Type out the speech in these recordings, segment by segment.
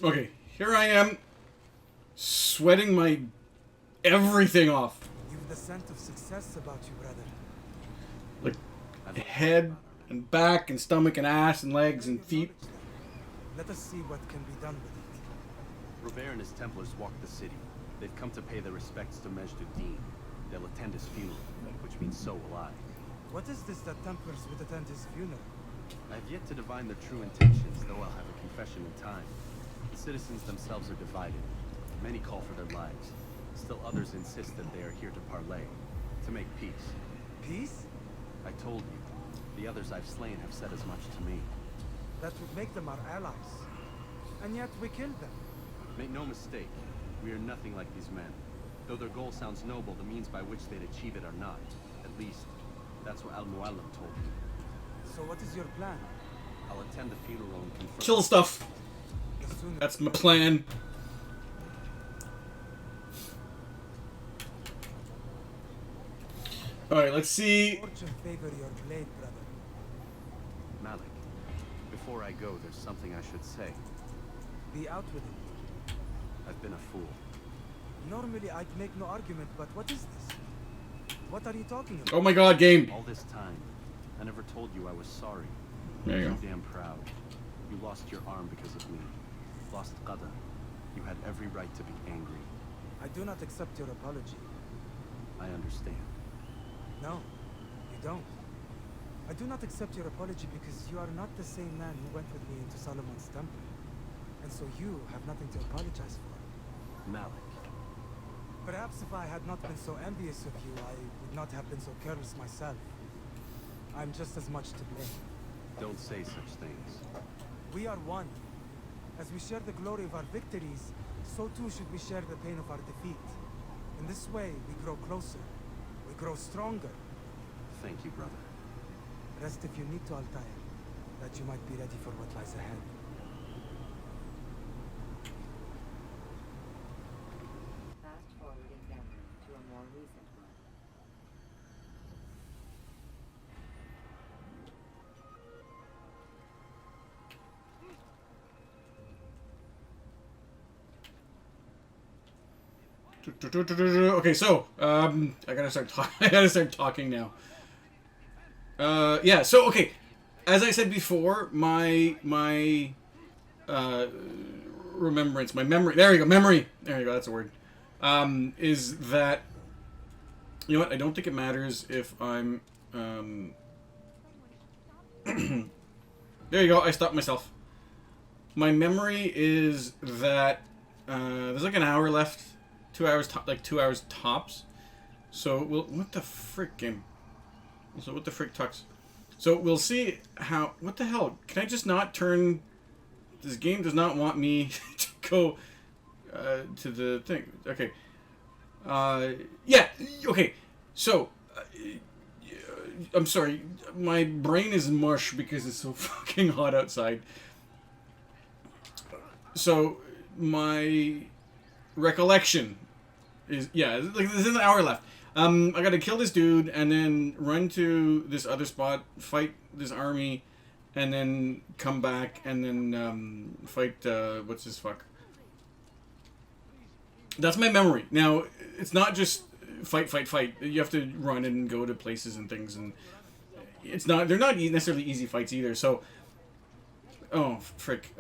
Okay, here I am, sweating my everything off. You've the scent of success about you, brother. Like head and back and stomach and ass and legs and feet. Let us see what can be done with it. Robert and his Templars walk the city. They've come to pay their respects to Majd-ud-Din. They'll attend his funeral, which means so will I. What is this that Templars would attend his funeral? I've yet to divine their true intentions, though I'll have a confession in time. The citizens themselves are divided. Many call for their lives. Still others insist that they are here to parley, to make peace. Peace? I told you. The others I've slain have said as much to me. That would make them our allies. And yet we killed them. Make no mistake, we are nothing like these men. Though their goal sounds noble, the means by which they'd achieve it are not. At least, that's what Al-Mu'allim told me. So what is your plan? I'll attend the funeral and confirm... Kill stuff. The sooner... That's my plan. Alright, let's see. Fortune favor your blade, brother. Malik, before I go, there's something I should say. Be out with it. I've been a fool. Normally I'd make no argument, but what is this? What are you talking about? Oh my god, game. All this time, I never told you I was sorry. There you I'm go. too damn proud. You lost your arm because of me. Lost Qada. You had every right to be angry. I do not accept your apology. I understand. No, you don't. I do not accept your apology because you are not the same man who went with me into Solomon's temple. And so you have nothing to apologize for. Malik. Perhaps if I had not been so envious of you, I would not have been so careless myself. I'm just as much to blame. Don't say such things. We are one. As we share the glory of our victories, so too should we share the pain of our defeat. In this way, we grow closer. We grow stronger. Thank you, brother. Rest if you need to, Altair, that you might be ready for what lies ahead. Fast forwarding memory to a more recent one. Okay, so I gotta start talking. I gotta start talking now. Yeah. So okay, as I said before, my remembrance, my memory. There you go, memory. There you go. That's a word. Is that you know what? I don't think it matters if I'm. There you go. I stopped myself. My memory is that there's like an hour left. 2 hours, like 2 hours tops. So we'll. What the frick game? So what the frick tux? So we'll see how. What the hell? Can I just not turn? This game does not want me to go to the thing. Okay. Yeah. Okay. So. I'm sorry. My brain is mush because it's so fucking hot outside. So my recollection is like there's an hour left. I gotta kill this dude and then run to this other spot, fight this army, and then come back and then fight what's his fuck. That's my memory. Now it's not just fight. You have to run and go to places and things, and they're not necessarily easy fights either. So, oh frick.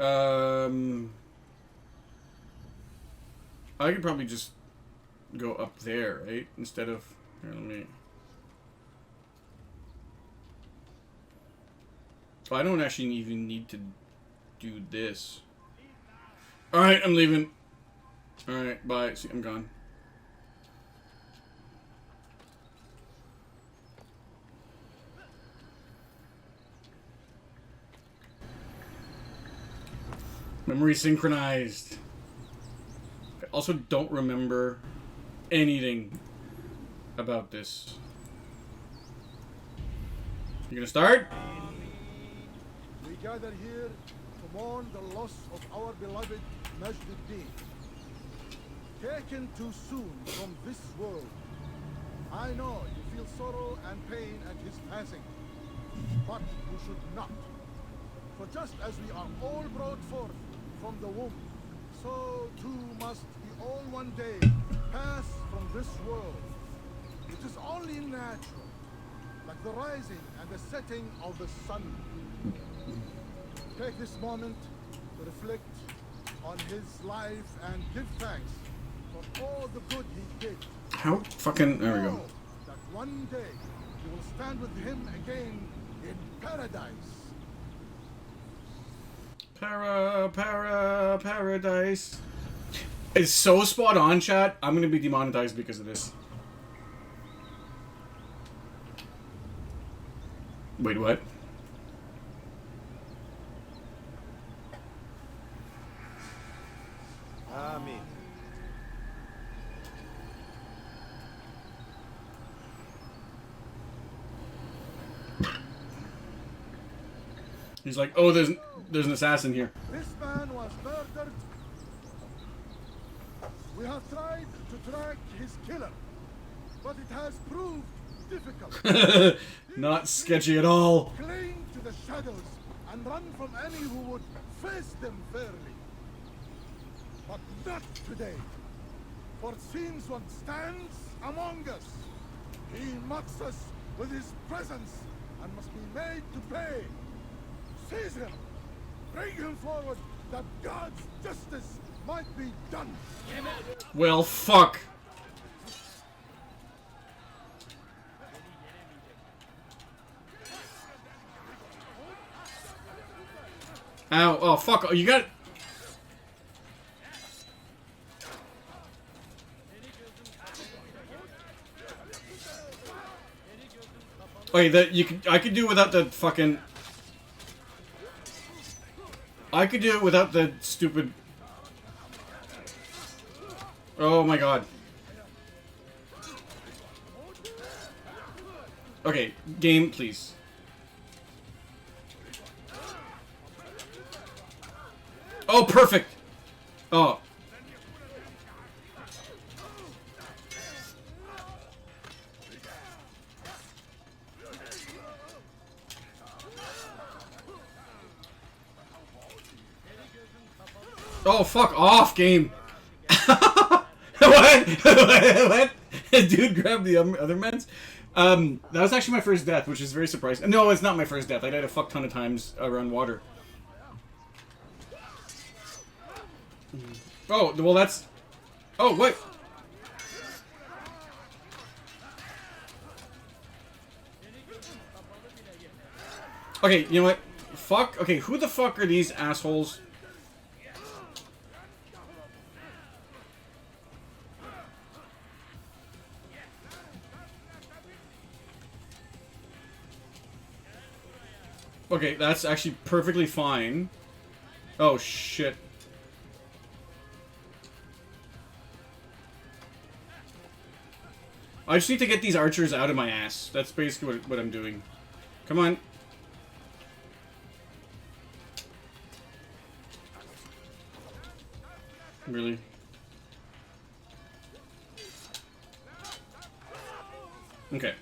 I could probably just go up there, right? Instead of... Here, let me... Oh, I don't actually even need to do this. Alright, I'm leaving. Alright, bye. See, I'm gone. Memory synchronized. I also don't remember anything about this. You gonna start? We gather here to mourn the loss of our beloved Majd-ud-Din. Taken too soon from this world. I know you feel sorrow and pain at his passing, but you should not. For just as we are all brought forth from the womb so too must we all one day pass from this world. It is only natural, like the rising and the setting of the sun. Take this moment to reflect on his life and give thanks for all the good he did. How fucking... There we go. Know that one day you will stand with him again in paradise. Paradise. It's so spot on, chat. I'm gonna be demonetized because of this. Wait, what? Amen. He's like, oh, there's an assassin here. This man was murdered. We have tried to track his killer, but it has proved difficult. Not sketchy at all. Cling to the shadows and run from any who would face them fairly. But not today. For since one stands among us, he mocks us with his presence and must be made to pay. Seize him! Bring him forward that God's justice might be done! Well, fuck. Ow, oh, fuck. Oh, you got... Okay, that you could... I could do without the fucking... I could do it without the stupid... Oh my god. Okay, game, please. Oh, perfect! Oh. Oh, fuck off, game. What? What? Dude grabbed the other man's? That was actually my first death, which is very surprising. No, it's not my first death. I died a fuck ton of times around water. Oh, well that's... Oh, what? Okay, you know what? Fuck. Okay, who the fuck are these assholes? Okay, that's actually perfectly fine. Oh, shit. I just need to get these archers out of my ass. That's basically what I'm doing. Come on. Really? Okay.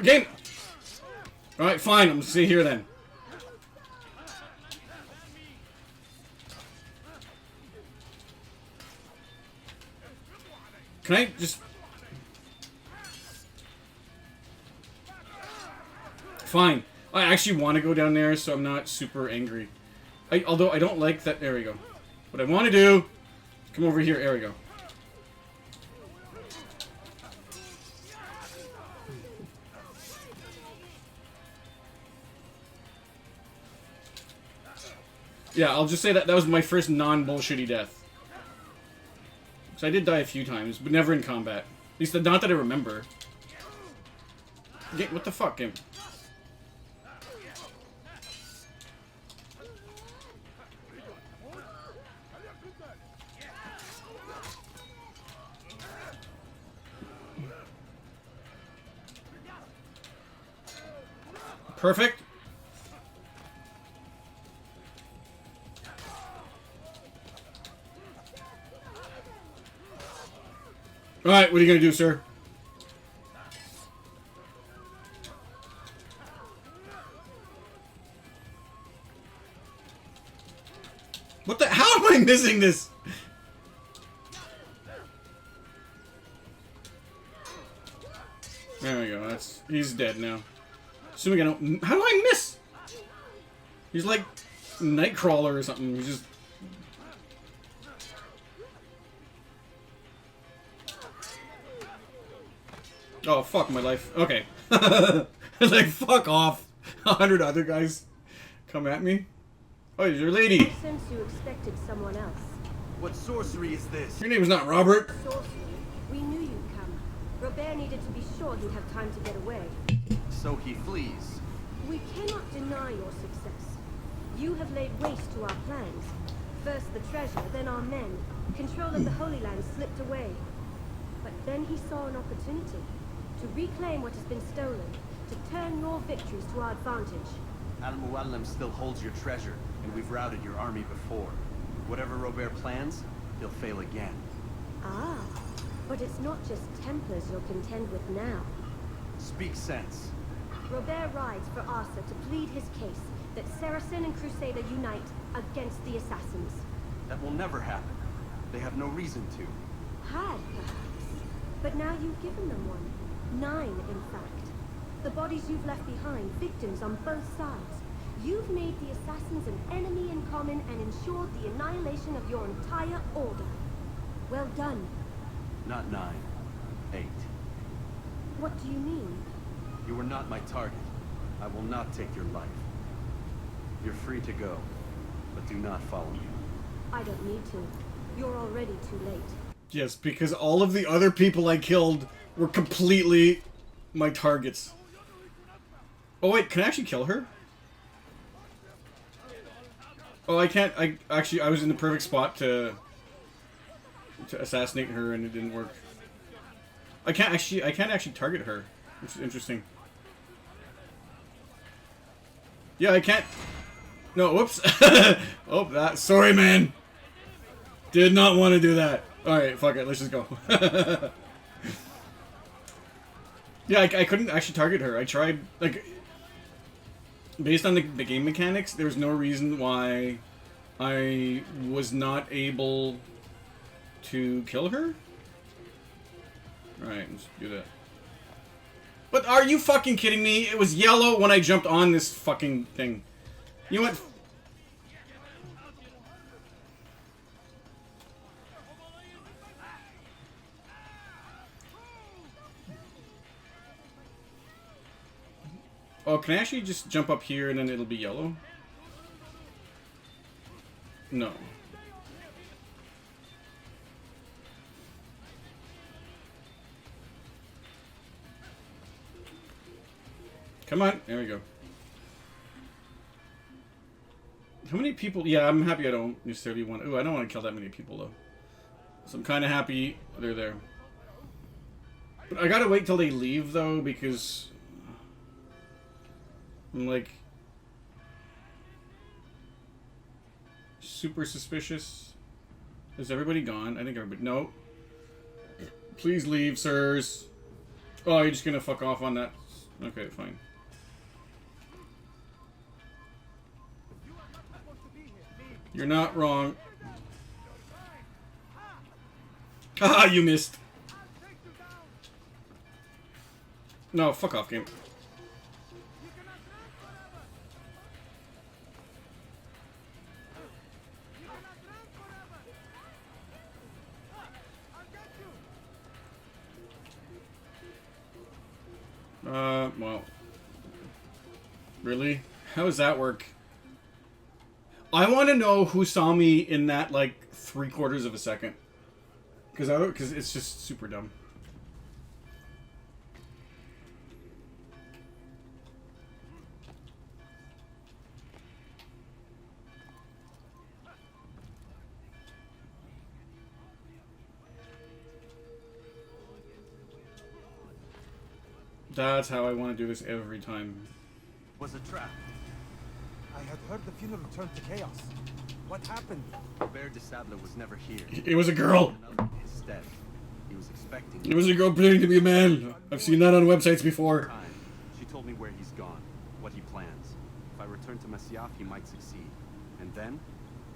Game! Alright, fine. I'm gonna stay here then. Can I just... Fine. I actually want to go down there, so I'm not super angry. Although I don't like that... There we go. What I want to do... Come over here. There we go. Yeah, I'll just say that was my first non-bullshitty death. So I did die a few times, but never in combat. At least not that I remember. What the fuck, game? Perfect. Alright, what are you gonna do, sir? What the? How am I missing this? There we go. He's dead now. Assuming I don't. How do I miss? He's like Nightcrawler or something. He's just. Oh fuck my life. Okay. Like fuck off. 100 other guys come at me. Oh, you're a lady. Since you expected someone else. What sorcery is this? Your name is not Robert. Sorcery. We knew you'd come. Robert needed to be sure he'd have time to get away. So he flees. We cannot deny your success. You have laid waste to our plans. First the treasure, then our men. Control of the Holy Land slipped away. But then he saw an opportunity to reclaim what has been stolen, to turn your victories to our advantage. Al-Muallim still holds your treasure, and we've routed your army before. Whatever Robert plans, he'll fail again. Ah, but it's not just Templars you'll contend with now. Speak sense. Robert rides for Arthur to plead his case that Saracen and Crusader unite against the Assassins. That will never happen. They have no reason to. Had, perhaps. But now you've given them one. 9, in fact. The bodies you've left behind, victims on both sides. You've made the Assassins an enemy in common and ensured the annihilation of your entire order. Well done. Not 9. 8. What do you mean? You were not my target. I will not take your life. You're free to go, but do not follow me. I don't need to. You're already too late. Yes, because all of the other people I killed were completely my targets. Oh wait, can I actually kill her? Oh, I can't. I was in the perfect spot to assassinate her, and it didn't work. I can't actually target her, which is interesting. Yeah, I can't. No, whoops. Oh, sorry, man. Did not want to do that. All right, fuck it. Let's just go. Yeah, I couldn't actually target her. I tried, like, based on the game mechanics, there was no reason why I was not able to kill her. Alright, let's do that. But are you fucking kidding me? It was yellow when I jumped on this fucking thing. You know what? Oh, can I actually just jump up here and then it'll be yellow? No. Come on. There we go. How many people? Yeah, I'm happy I don't necessarily want... Ooh, I don't want to kill that many people, though. So I'm kind of happy they're there. But I gotta wait till they leave, though, because... I'm like super suspicious. Is everybody gone? I think everybody. No. Please leave, sirs. Oh, you're just gonna fuck off on that. Okay, fine. You're not wrong. Ah, you missed. No, fuck off, game. Well. Really? How does that work? I want to know who saw me in that, like, 3/4 of a second. Because it's just super dumb. That's how I want to do this every time. Was a trap. I had heard the funeral turned to chaos. What happened? Robert de Sable was never here. It was a girl. Instead, he was expecting. It was a girl pretending to be a man. I've seen that on websites before. She told me where he's gone, what he plans. If I return to Masyaf, he might succeed. And then,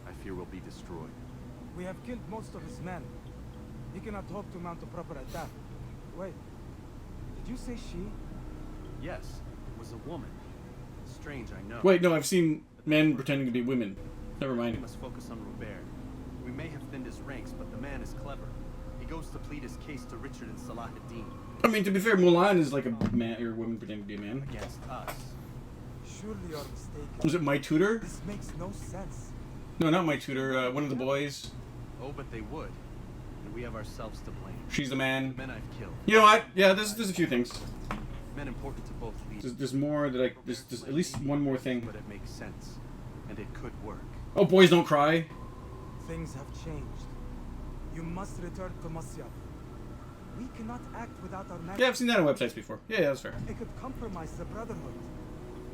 I fear we'll be destroyed. We have killed most of his men. He cannot hope to mount a proper attack. Wait, did you say she? Yes, it was a woman. Strange, I know. Wait, no, I've seen men pretending to be women. Never We mind. must focus on Robert. We may have thinned his ranks, but the man is clever. He goes to plead his case to Richard and Salah ad-Din. I mean, to be fair, Mulan is like a man or a woman pretending to be a man. Against us. Surely you're mistaken. Was it my tutor? This makes no sense. No, not my tutor. One of the boys. Oh, but they would. And we have ourselves to blame. She's the man. Men I've killed. You know what? Yeah, there's a few things. Men important to both leaders. There's more that there's at least one more thing. But it makes sense. And it could work. Oh, boys don't cry. Things have changed. You must return to Masyaf. We cannot act without our magic. Yeah, I've seen that on websites before. Yeah, that's fair. It could compromise the Brotherhood.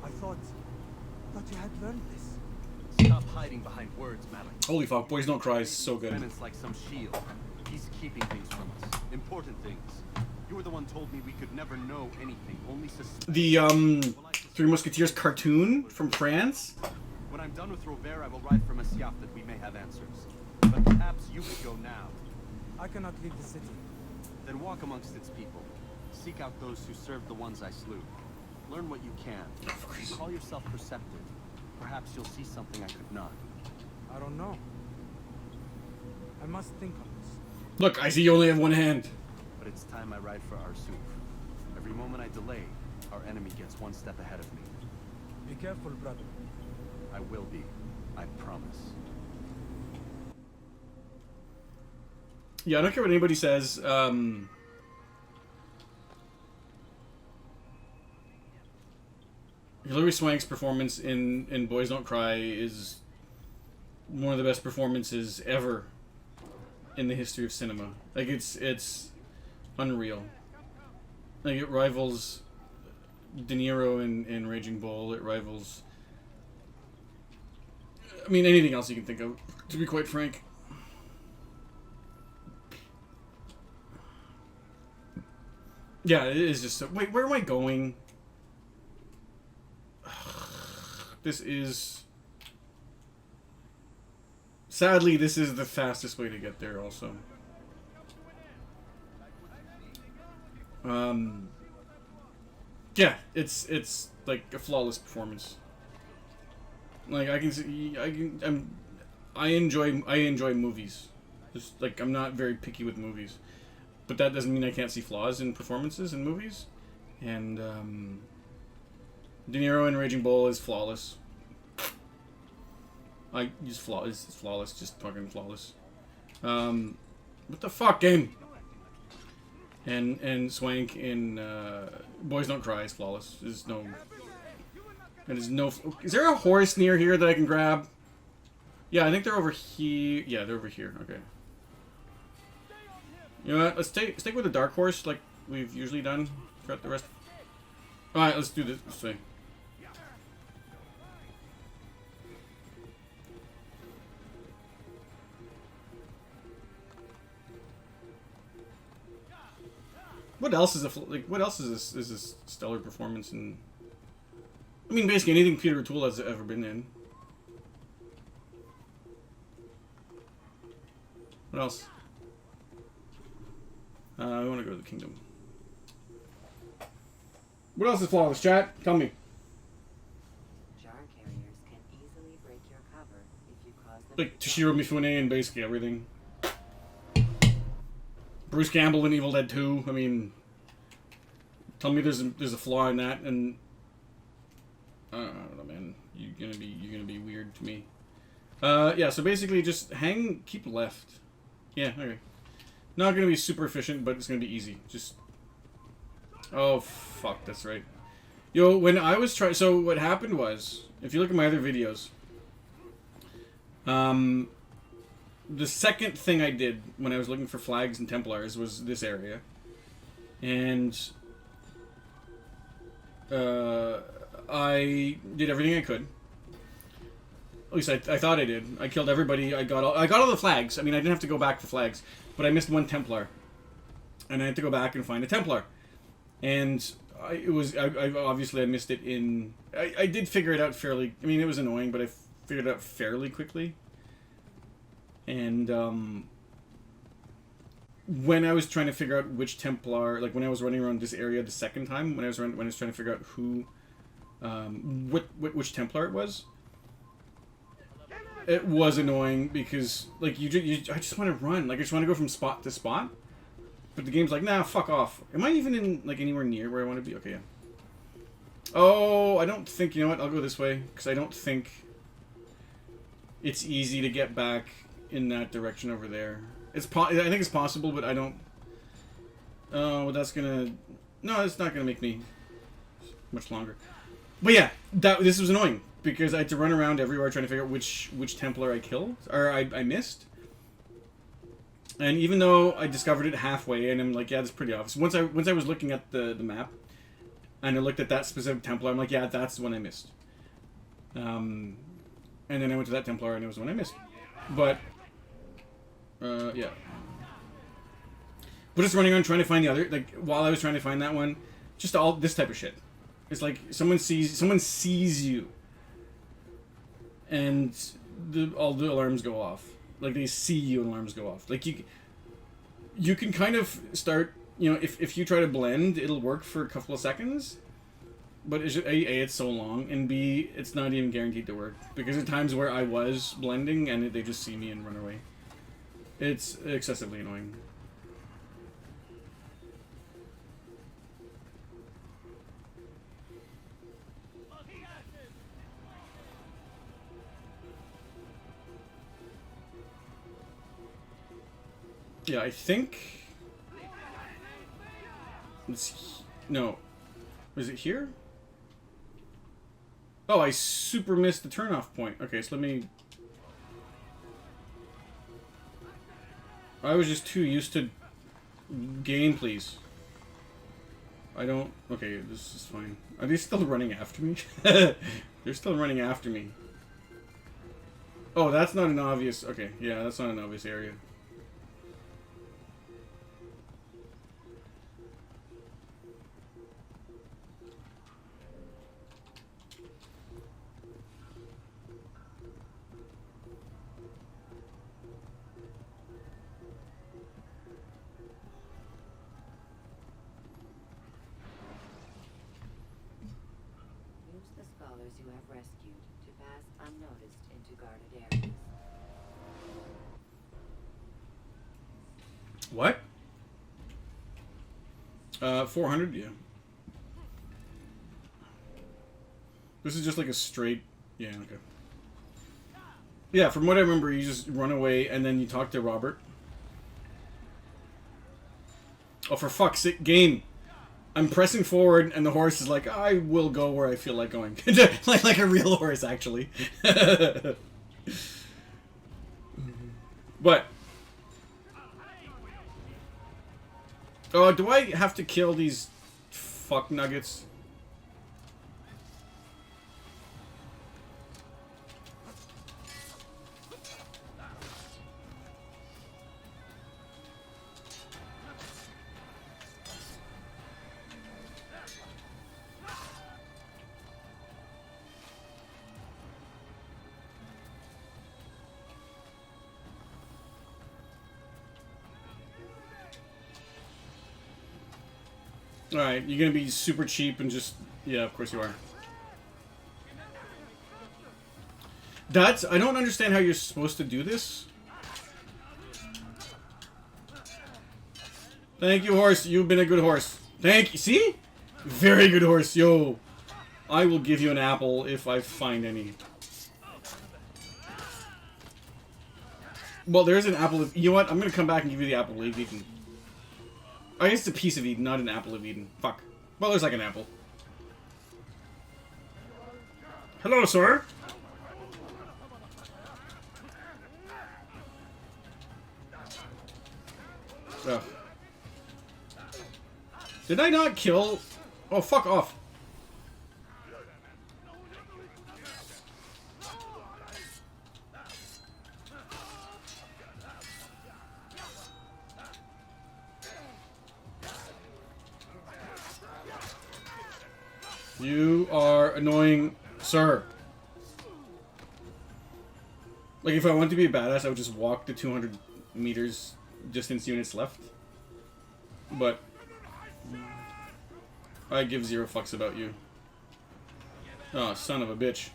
I thought you had learned this. Stop hiding behind words, Malik. Holy fuck, boys don't cry is so good. Penance like some shield. He's keeping things from us. Important things. You were the one told me we could never know anything. Only suspect. The Three Musketeers cartoon from France. When I'm done with Robert, I will ride for Masyaf that we may have answers. But perhaps you could go now. I cannot leave the city. Then walk amongst its people. Seek out those who served the ones I slew. Learn what you can. Call yourself perceptive. Perhaps you'll see something I could not. I don't know. I must think on this. Look, I see you only have one hand. But it's time I ride for Arsuf. Every moment I delay, our enemy gets one step ahead of me. Be careful, brother. I will be. I promise. Yeah, I don't care what anybody says. Hilary Swank's performance in Boys Don't Cry is one of the best performances ever in the history of cinema. Like, it's unreal. Like, it rivals De Niro in Raging Bull. It rivals, I mean, anything else you can think of, to be quite frank. Yeah, it is just so... Wait, where am I going? This is... Sadly, this is the fastest way to get there also. Yeah, it's like a flawless performance. Like, I enjoy movies. Just, like, I'm not very picky with movies. But that doesn't mean I can't see flaws in performances in movies. And, De Niro in Raging Bull is flawless. It's flawless, just fucking flawless. What the fuck, game? And Swank in, Boys Don't Cry is flawless. There's no... Is there a horse near here that I can grab? Yeah, I think they're over here. Yeah, they're over here. Okay. You know what? Let's stick with the dark horse like we've usually done throughout the rest. Alright, let's do this way. What else is what else is this stellar performance in? I mean, basically anything Peter O'Toole has ever been in. What else? We want to go to the kingdom. What else is flawless, chat? Tell me. Jar carriers can easily break your cover if you cause them Like to Toshiro Mifune and basically everything. Bruce Campbell in Evil Dead 2. I mean, tell me there's a flaw in that, and I don't know, man. You're gonna be weird to me. Yeah. So basically, just keep left. Yeah. Okay. Not gonna be super efficient, but it's gonna be easy. Just. Oh fuck, that's right. Yo, when I was trying, so what happened was, if you look at my other videos, the second thing I did when I was looking for flags and Templars was this area. And I did everything I could. At least I thought I did. I killed everybody. I got all the flags. I mean, I didn't have to go back for flags, but I missed one Templar. And I had to go back and find a Templar. And obviously I missed it in... I did figure it out fairly... I mean, it was annoying, but I figured it out fairly quickly. And when I was trying to figure out which Templar, like when I was running around this area the second time, when I was trying to figure out who, which Templar it was annoying because like I just want to run, like I just want to go from spot to spot, but the game's like, nah, fuck off. Am I even in like anywhere near where I want to be? Okay, yeah. Oh, I don't think, you know what? I'll go this way because I don't think it's easy to get back in that direction over there. I think it's possible, but I don't. Oh, that's gonna. No, it's not gonna make me much longer. But yeah, this was annoying because I had to run around everywhere trying to figure out which Templar I killed or I missed. And even though I discovered it halfway, and I'm like, yeah, that's pretty obvious. Once I was looking at the map, and I looked at that specific Templar, I'm like, yeah, that's the one I missed. And then I went to that Templar, and it was the one I missed. But. Yeah. But just running around trying to find the other, like, while I was trying to find that one, just all this type of shit. It's like, someone sees you, and all the alarms go off. Like, they see you and alarms go off. Like, you can kind of start, you know, if you try to blend, it'll work for a couple of seconds, but it's just, A, it's so long, and B, it's not even guaranteed to work. Because at times where I was blending, and they just see me and run away. It's excessively annoying. Yeah, I think... No. Was it here? Oh, I super missed the turn-off point. Okay, so let me... I was just too used to game, please. I don't... Okay, this is fine. Are they still running after me? They're still running after me. Oh, that's not an obvious... Okay, yeah, that's not an obvious area. You have rescued to pass unnoticed into guarded areas. What? 400, yeah. This is just like a straight... Yeah, okay. Yeah, from what I remember, you just run away and then you talk to Robert. Oh, for fuck's sake, game! I'm pressing forward, and the horse is like, I will go where I feel like going. like a real horse, actually. But... Oh, do I have to kill these fuck nuggets? Alright, you're gonna be super cheap and just... Yeah, of course you are. That's... I don't understand how you're supposed to do this. Thank you, horse. You've been a good horse. Thank you. See? Very good horse. Yo. I will give you an apple if I find any. Well, there's an apple of... You know what? I'm gonna come back and give you the apple of Eden. I guess it's a piece of Eden, not an apple of Eden. Fuck. Well, there's like an apple. Hello, sir. Ugh. Did I not kill... Oh, fuck off. You are annoying, sir. Like, if I wanted to be a badass, I would just walk the 200 meters distance units left. But I give zero fucks about you. Oh, son of a bitch.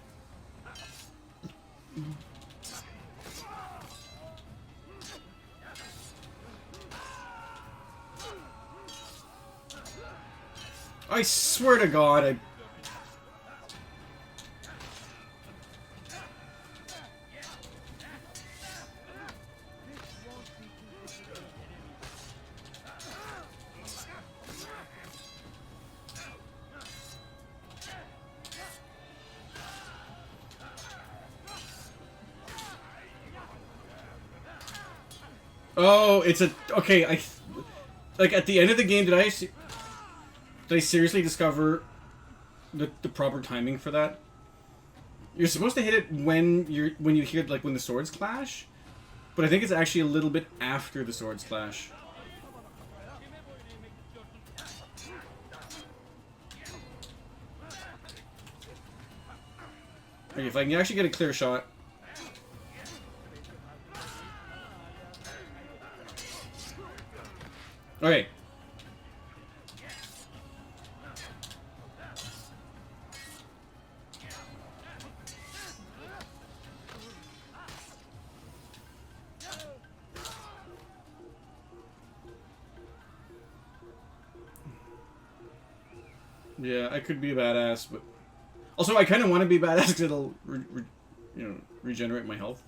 I swear to God, I... Oh, it's a... Okay, like, at the end of the game, did I seriously discover the proper timing for that? You're supposed to hit it when you hear, like, when the swords clash, but I think it's actually a little bit after the swords clash. Okay, if I can actually get a clear shot. Okay. Yeah, I could be a badass, but also I kind of want to be badass because it'll, regenerate my health.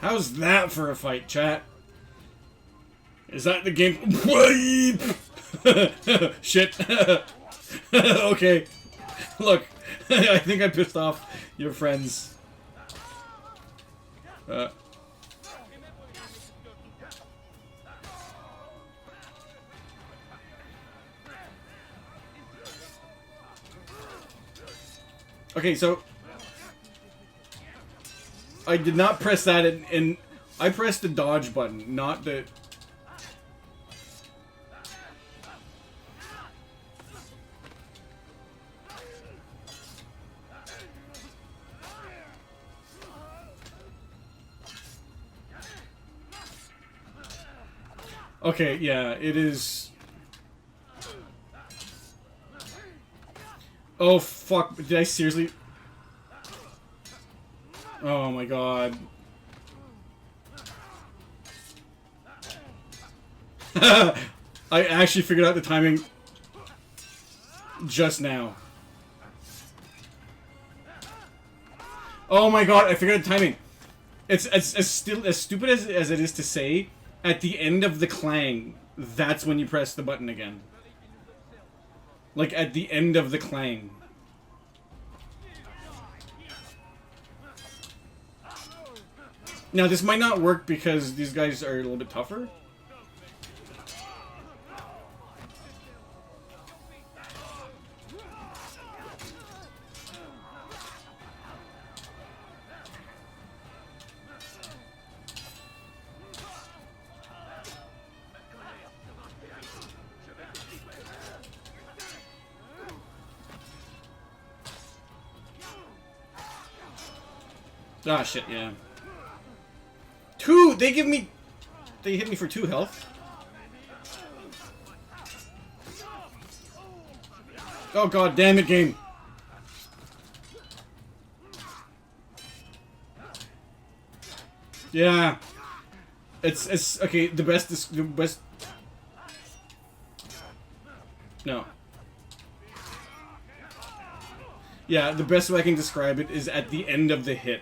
How's that for a fight, chat? Is that the game? Shit. Okay. Look, I think I pissed off your friends. Okay, so I did not press that, and I pressed the dodge button, not the... Okay, yeah, it is... Oh, fuck, did I seriously... Oh my god. I actually figured out the timing just now. Oh my god, I figured out the timing. It's still as stupid as it is to say, at the end of the clang, that's when you press the button again. Like, at the end of the clang. Now, this might not work because these guys are a little bit tougher. Ah, shit, yeah. Two! They hit me for 2 health. Oh god damn it, game. Yeah. It's okay, the best. No. Yeah, the best way I can describe it is at the end of the hit,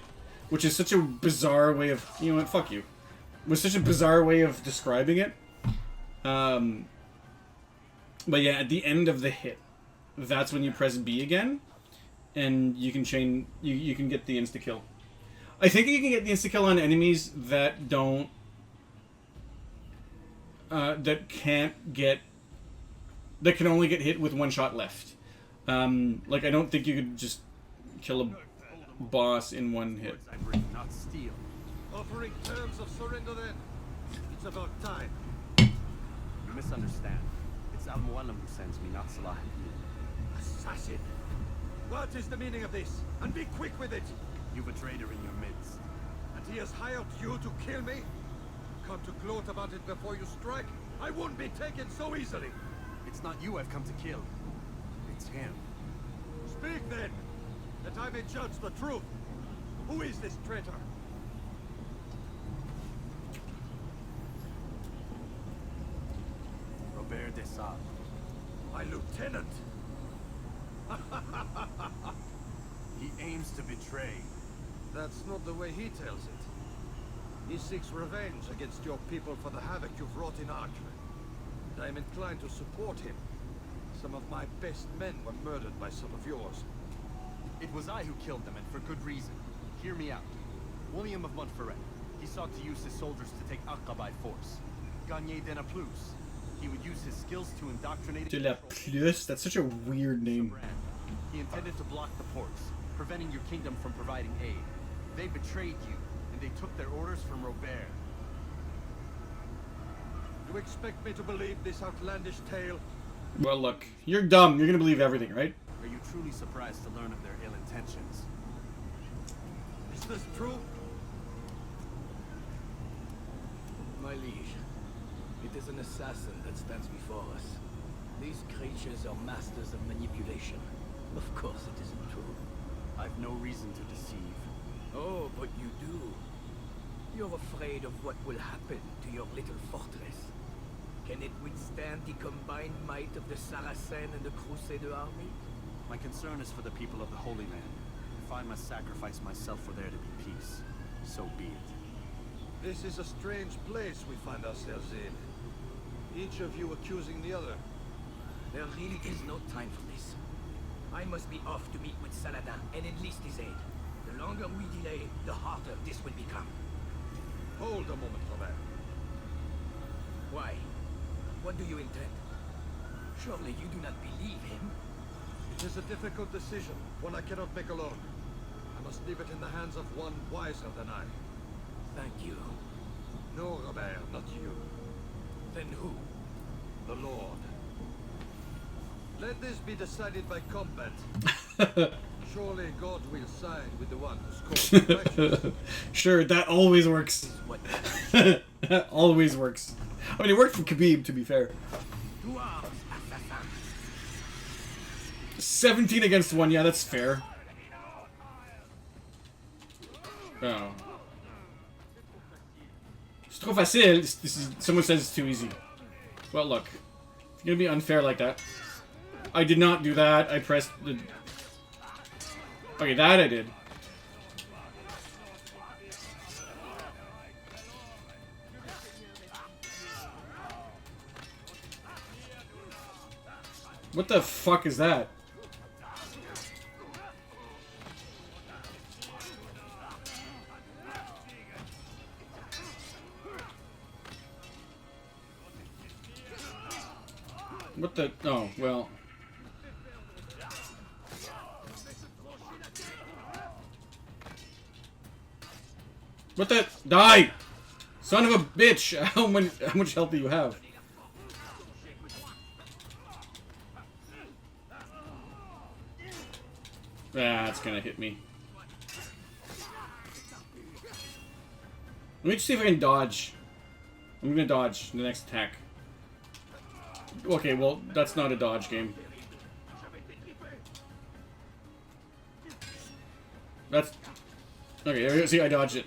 which is such a bizarre way of, you know what, fuck you. It was such a bizarre way of describing it. But yeah, at the end of the hit, that's when you press B again, and you can chain, you can get the insta-kill. I think you can get the insta-kill on enemies that don't, that can only get hit with one shot left. Like, I don't think you could just kill a boss in one hit. I bring, not steal. Offering terms of surrender then. It's about time. You misunderstand. It's Al-Mualim who sends me, not Salah. Assassin. What is the meaning of this? And be quick with it. You've a traitor in your midst. And he has hired you to kill me? Come to gloat about it before you strike? I won't be taken so easily. It's not you I've come to kill. It's him. Speak then, that I may judge the truth. Who is this traitor? Robert de Sable. My lieutenant. He aims to betray. That's not the way he tells it. He seeks revenge against your people for the havoc you've wrought in Acre. And I am inclined to support him. Some of my best men were murdered by some of yours. It was I who killed them, and for good reason. Hear me out. William of Montferrat. He sought to use his soldiers to take Acre by force. Gagné de la Plus. He would use his skills to indoctrinate... De la Plus? That's such a weird name. He intended to block the ports, preventing your kingdom from providing aid. They betrayed you, and they took their orders from Robert. You expect me to believe this outlandish tale? Well, look, you're dumb. You're gonna believe everything, right? Are you truly surprised to learn of their ill intentions? Is this true? My liege, it is an assassin that stands before us. These creatures are masters of manipulation. Of course it isn't true. I've no reason to deceive. Oh, but you do. You're afraid of what will happen to your little fortress. Can it withstand the combined might of the Saracen and the Crusader army? My concern is for the people of the Holy Land. If I must sacrifice myself for there to be peace, so be it. This is a strange place we find ourselves in. Each of you accusing the other. There really is no time for this. I must be off to meet with Saladin and enlist his aid. The longer we delay, the harder this will become. Hold a moment, Robert. Why? What do you intend? Surely you do not believe him? It is a difficult decision, one I cannot make alone. I must leave it in the hands of one wiser than I. Thank you. No, Robert, not you. Then who? The Lord. Let this be decided by combat. Surely God will side with the one who's called righteous. Sure, that always works. What? That always works. I mean, it worked for Khabib, to be fair. To arms, assassin. 17 against 1, yeah, that's fair. Oh. C'est trop facile. Someone says it's too easy. Well, look. If you're gonna be unfair like that. I did not do that. I pressed the... Okay, that I did. What the fuck is that? What the... Oh, well... What the... Die! Son of a bitch! How much health do you have? That's gonna hit me. Let me just see if I can dodge. I'm gonna dodge the next attack. Okay, well, that's not a dodge game. That's... Okay, see, I dodged it.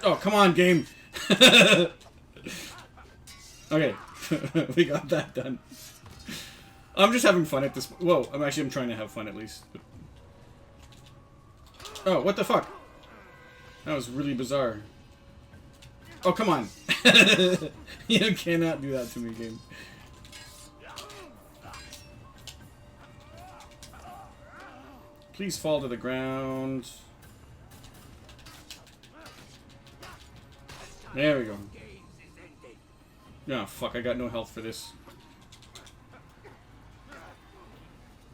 Oh, come on, game! Okay, we got that done. I'm just having fun at this. Whoa, I'm trying to have fun at least. Oh, what the fuck? That was really bizarre. Oh, come on. You cannot do that to me, game. Please fall to the ground. There we go. Oh, fuck, I got no health for this.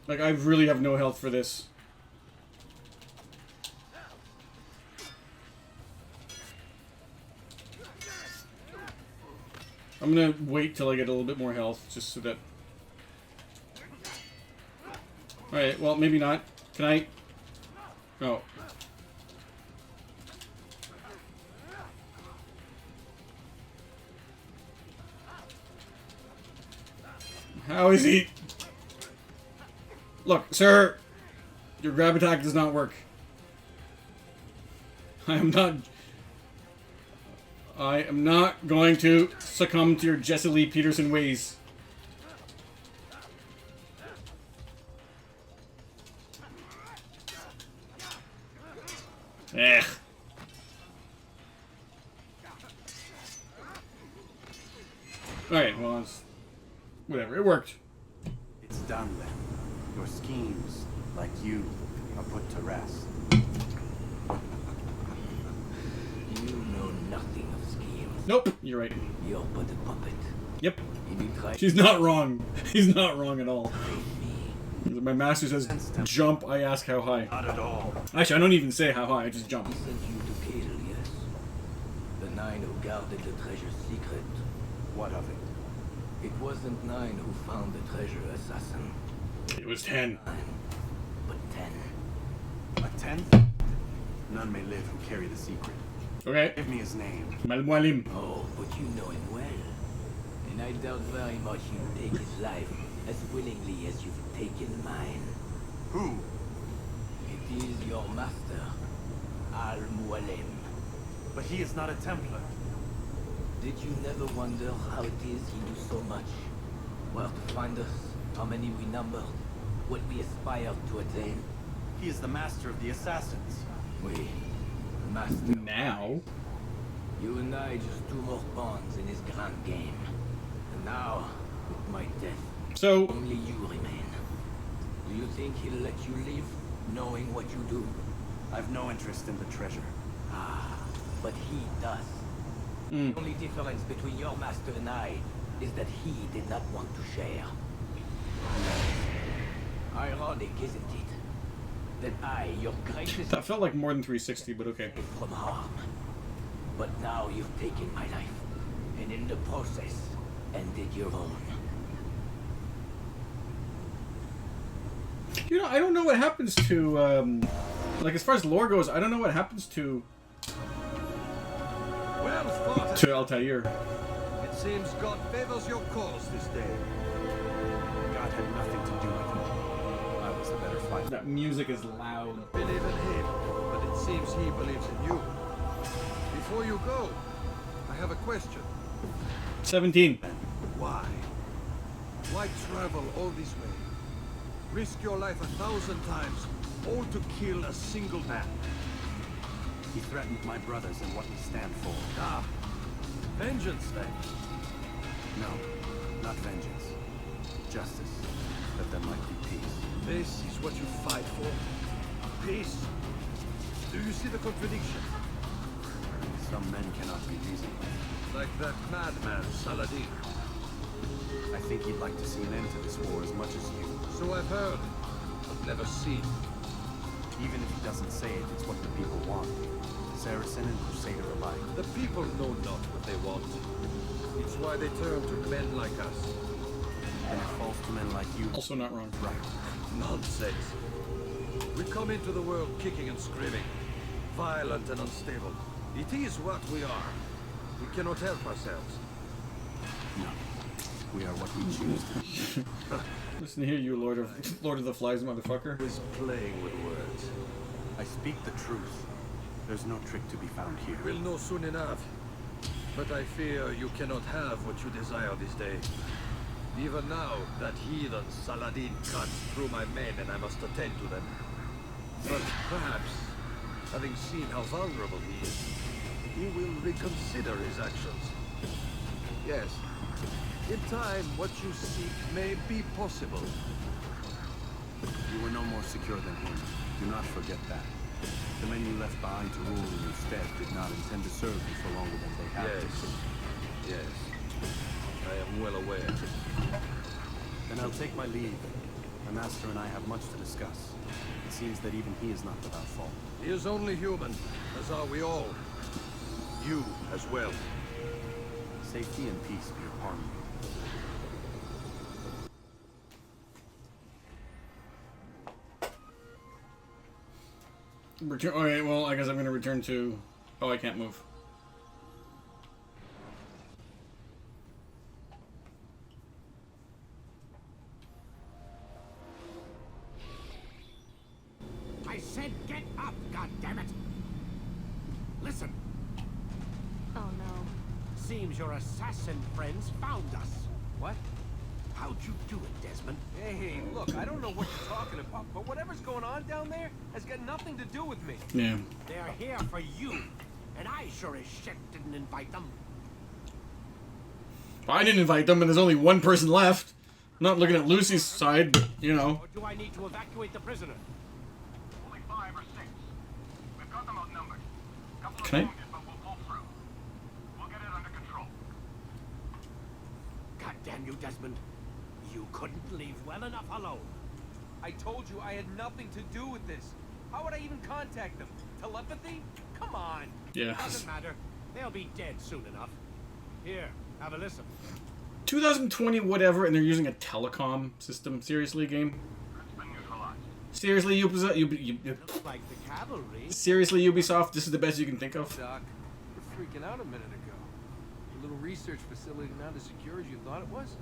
Like, I really have no health for this. I'm gonna wait till I get a little bit more health, just so that... Alright, well, maybe not. Can I... Oh. How is he? Look, sir! Your grab attack does not work. I am not going to succumb to your Jesse Lee Peterson ways. Ugh. Alright, well, it's... whatever, it worked. It's done then. Your schemes, like you, are put to rest. You know nothing of schemes. Nope, you're right. You're but a puppet. Yep. You try She's not wrong. He's not wrong at all. My master says jump, I ask how high. Not at all. Actually, I don't even say how high, I just jump. He sent you to kill, yes? The 9 who guarded the treasure's secret. What of it? It wasn't 9 who found the treasure, assassin. It was 10. 9, but 10. A 10th? None may live who carry the secret. Okay. Give me his name. Malmualim. Oh, but you know him well. And I doubt very much you'd take his life as willingly as you've taken mine. Who? It is your master, Al-Mualim. But he is not a Templar. Did you never wonder how it is he knew so much? Where to find us, how many we numbered, what we aspired to attain? He is the master of the assassins. We, master. Now? You and I just 2 more pawns in his grand game. And now, with my death, So, only you remain. Do you think he'll let you live, knowing what you do? I've no interest in the treasure. Ah, but he does. The only difference between your master and I is that he did not want to share. Ironic, isn't it? That I, your greatest... that felt like more than 360, but okay. from harm. But now you've taken my life, and in the process, ended your own. You know, I don't know what happens to, like, as far as lore goes, I don't know what happens to Well fought. Altair. It seems God favors your cause this day. God had nothing to do with it. I was the better fighter. That music is loud. Believe in him, but it seems he believes in you. Before you go, I have a question. 17. Why? Why travel all this way? Risk your life 1,000 times, all to kill a single man. He threatened my brothers and what we stand for. Ah, vengeance then. No, not vengeance. Justice, that there might be peace. This is what you fight for? Peace? Do you see the contradiction? Some men cannot be reasoned with. Like that madman, Saladin. I think he'd like to see an end to this war as much as you. So I've heard, but never seen. Even if he doesn't say it, it's what the people want. Saracen and Crusader alike. The people know not what they want. It's why they turn to men like us. And it falls to men like you. Also not wrong. Right. Nonsense. We come into the world kicking and screaming, violent and unstable. It is what we are. We cannot help ourselves. No. We are what we choose to be. Listen here, you Lord of the Flies motherfucker. Who is playing with words? I speak the truth. There's no trick to be found here. We'll know soon enough. But I fear you cannot have what you desire this day. Even now, that heathen Saladin cuts through my men and I must attend to them. But perhaps, having seen how vulnerable he is, he will reconsider his actions. Yes, in time, what you seek may be possible. You were no more secure than him. Do not forget that. The men you left behind to rule in your stead did not intend to serve you for longer than they have to. Yes. I am well aware. Then I'll take my leave. My master and I have much to discuss. It seems that even he is not without fault. He is only human, as are we all. You as well. Safety and peace be upon you. Return. Okay, well, I guess I'm gonna return to. Oh, I can't move. I said get up, goddammit! Listen. Oh no. Seems your assassin friends found us. What? How'd you do it, Desmond? Hey, look, I don't know what you're talking about, but whatever's going on down there has got nothing to do with me. Yeah. They're here for you, and I sure as shit didn't invite them. I didn't invite them, and there's only one person left. I'm not looking at Lucy's side, but you know. Or do I need to evacuate the prisoner? Only 5 or 6. We've got them outnumbered. Couple of Can I? wounded, but we'll pull through. We'll get it under control. God damn you, Desmond. You couldn't leave well enough alone. I told you I had nothing to do with this. How would I even contact them? Telepathy? Come on. Yeah. Doesn't matter. They'll be dead soon enough. Here, have a listen. 2020 whatever, and they're using a telecom system. Seriously, game? It's been neutralized. Seriously, Looks like the cavalry. Seriously, Ubisoft, this is the best you can think of? Doc, you're freaking out a minute ago. Your little research facility not as secure as you thought it was?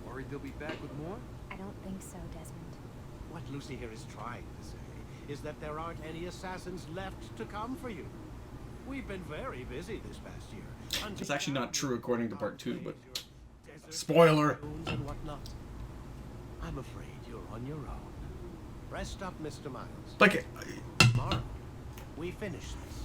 Worried they'll be back with more? I don't think so, Desmond. What Lucy here is trying to say is that there aren't any assassins left to come for you. We've been very busy this past year. It's actually not true according to part 2, but Desert spoiler. and whatnot. I'm afraid you're on your own. Rest up, Mr. Miles. Like, Tomorrow, we finish this.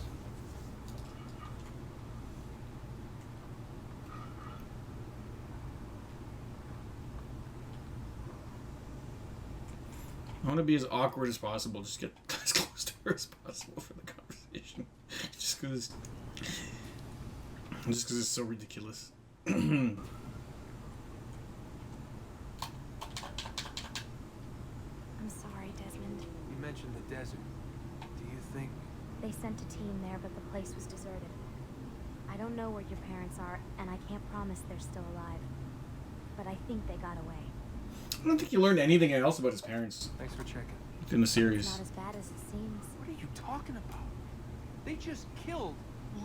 I want to be as awkward as possible. Just get as close to her as possible for the conversation. Just because it's so ridiculous. I'm sorry, Desmond. You mentioned the desert. Do you think... They sent a team there, but the place was deserted. I don't know where your parents are, and I can't promise they're still alive. But I think they got away. I don't think you learned anything else about his parents Thanks for checking. in the It's series. not as bad as it seems. What are you talking about? They just killed,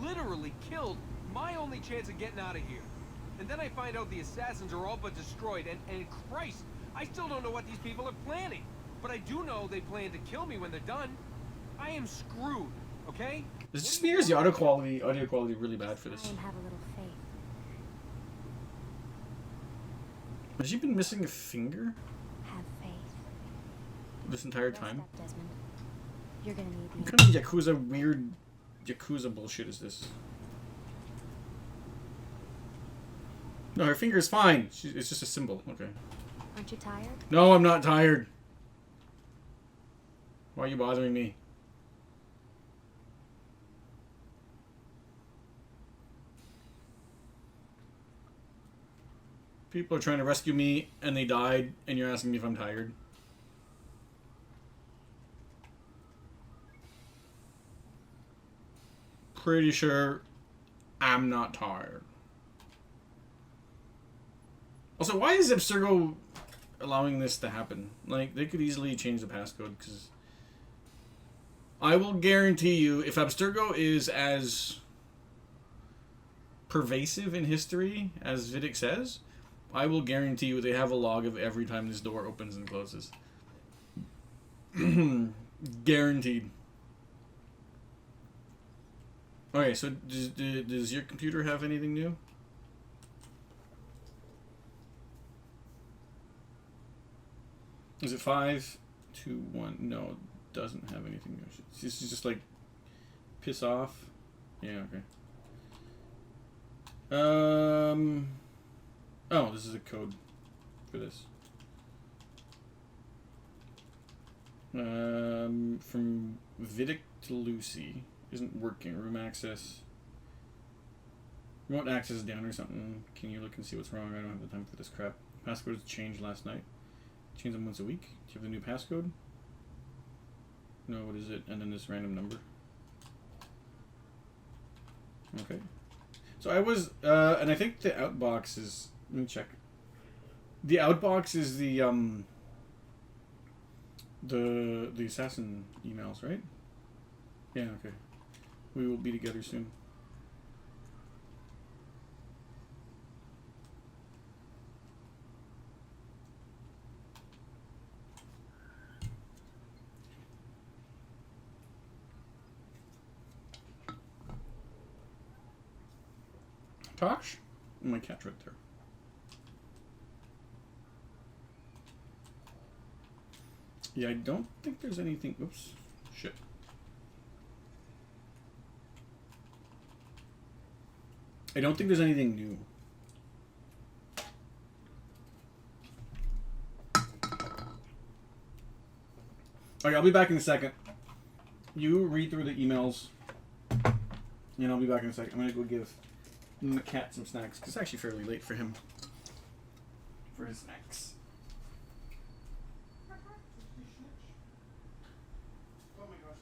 literally killed, my only chance of getting out of here. And then I find out the assassins are all but destroyed, and Christ, I still don't know what these people are planning. But I do know they plan to kill me when they're done. I am screwed, okay? It's just me, or is the audio quality really bad for this? Try and have a little faith. Has she been missing a finger Have faith. this entire Rest time? up, Desmond. You're gonna need What me. kind of weird Yakuza bullshit is this? No, her finger's fine. It's just a symbol. Okay. Aren't you tired? No, I'm not tired. Why are you bothering me? People are trying to rescue me, and they died, and you're asking me if I'm tired. Pretty sure I'm not tired. Also, why is Abstergo allowing this to happen? Like, they could easily change the passcode, because I will guarantee you, if Abstergo is as pervasive in history as Vidic says, I will guarantee you they have a log of every time this door opens and closes. Guaranteed. Okay, so does your computer have anything new? Is it 5, 2, 1? No, it doesn't have anything. It's just like piss off. Yeah, okay. Oh, this is a code for this. From Vidic to Lucy. Isn't working. Room access. Remote access is down or something. Can you look and see what's wrong? I don't have the time for this crap. Passcode was changed last night. Change them once a week. Do you have the new passcode? No, what is it? And then this random number. Okay. So I was, and I think the outbox is, let me check. The outbox is the assassin emails, right? Yeah, okay. We will be together soon. Tosh? My cat's right there. Yeah, I don't think there's anything. Oops. Shit. I don't think there's anything new. Alright, I'll be back in a second. You read through the emails. And I'll be back in a second. I'm gonna go give the cat some snacks, because it's actually fairly late for him. For his snacks. Oh my gosh,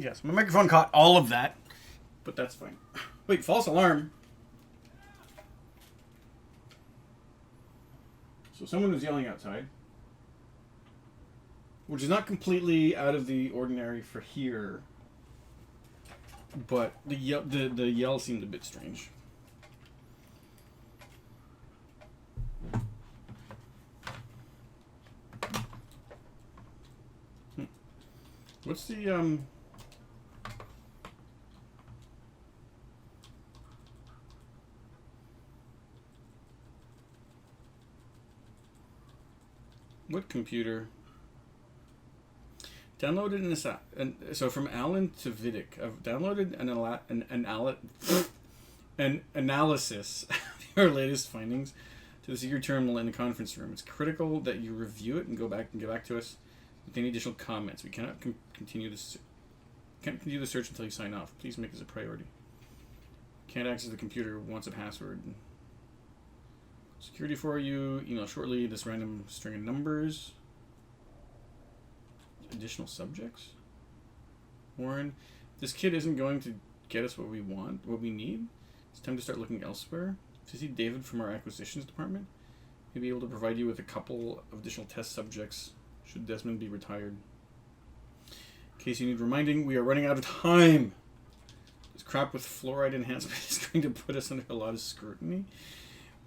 yes, my microphone caught all of that, but that's fine. Wait, false alarm. So someone was yelling outside, which is not completely out of the ordinary for here, but the yell seemed a bit strange. What's the what computer? Downloaded an so from Alan to Vidic. I've downloaded an analysis of your latest findings to the secure terminal in the conference room. It's critical that you review it and get back to us with any additional comments. We cannot continue the search until you sign off. Please make this a priority. Can't access the computer. Wants a password. Security for you. Email shortly. This random string of numbers. Additional subjects. Warren, this kid isn't going to get us what we want, what we need. It's time to start looking elsewhere. To see David from our acquisitions department. He'll be able to provide you with a couple of additional test subjects should Desmond be retired. In case you need reminding, we are running out of time. This crap with fluoride enhancement is going to put us under a lot of scrutiny.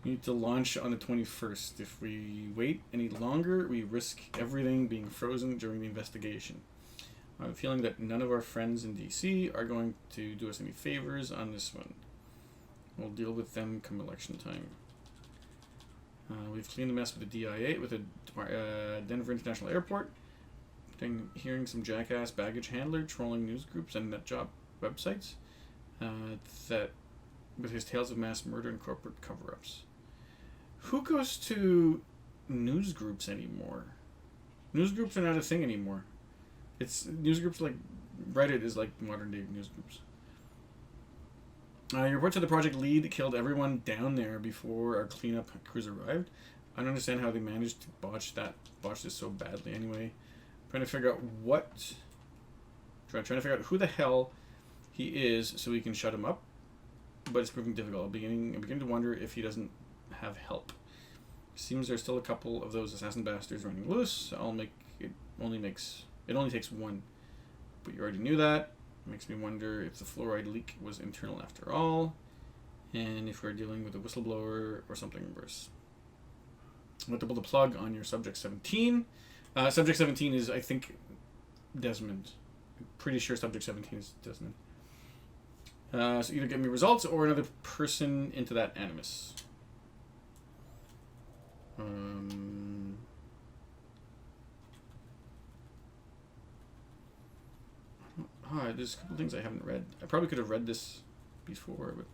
We need to launch on the 21st. If we wait any longer, we risk everything being frozen during the investigation. I have a feeling that none of our friends in DC are going to do us any favors on this one. We'll deal with them come election time. We've cleaned the mess with the DIA, with the Denver International Airport. Hearing some jackass baggage handler trolling news groups and nut job websites that with his tales of mass murder and corporate cover-ups. Who goes to news groups anymore? News groups are not a thing anymore. It's news groups like Reddit is like modern day news groups. Your report to the project lead killed everyone down there before our cleanup crews arrived. I don't understand how they managed to botch this so badly. Anyway, trying to figure out trying to figure out who the hell he is so we can shut him up. But it's proving difficult. I'm beginning to wonder if he doesn't have help. Seems there's still a couple of those assassin bastards running loose. It only takes one. But you already knew that. Makes me wonder if the fluoride leak was internal after all, and if we're dealing with a whistleblower or something worse. I'm going to pull the plug on your Subject 17. Subject 17 is, I think, Desmond. I'm pretty sure Subject 17 is Desmond. So either get me results or another person into that animus. There's a couple things I haven't read. I probably could have read this before, but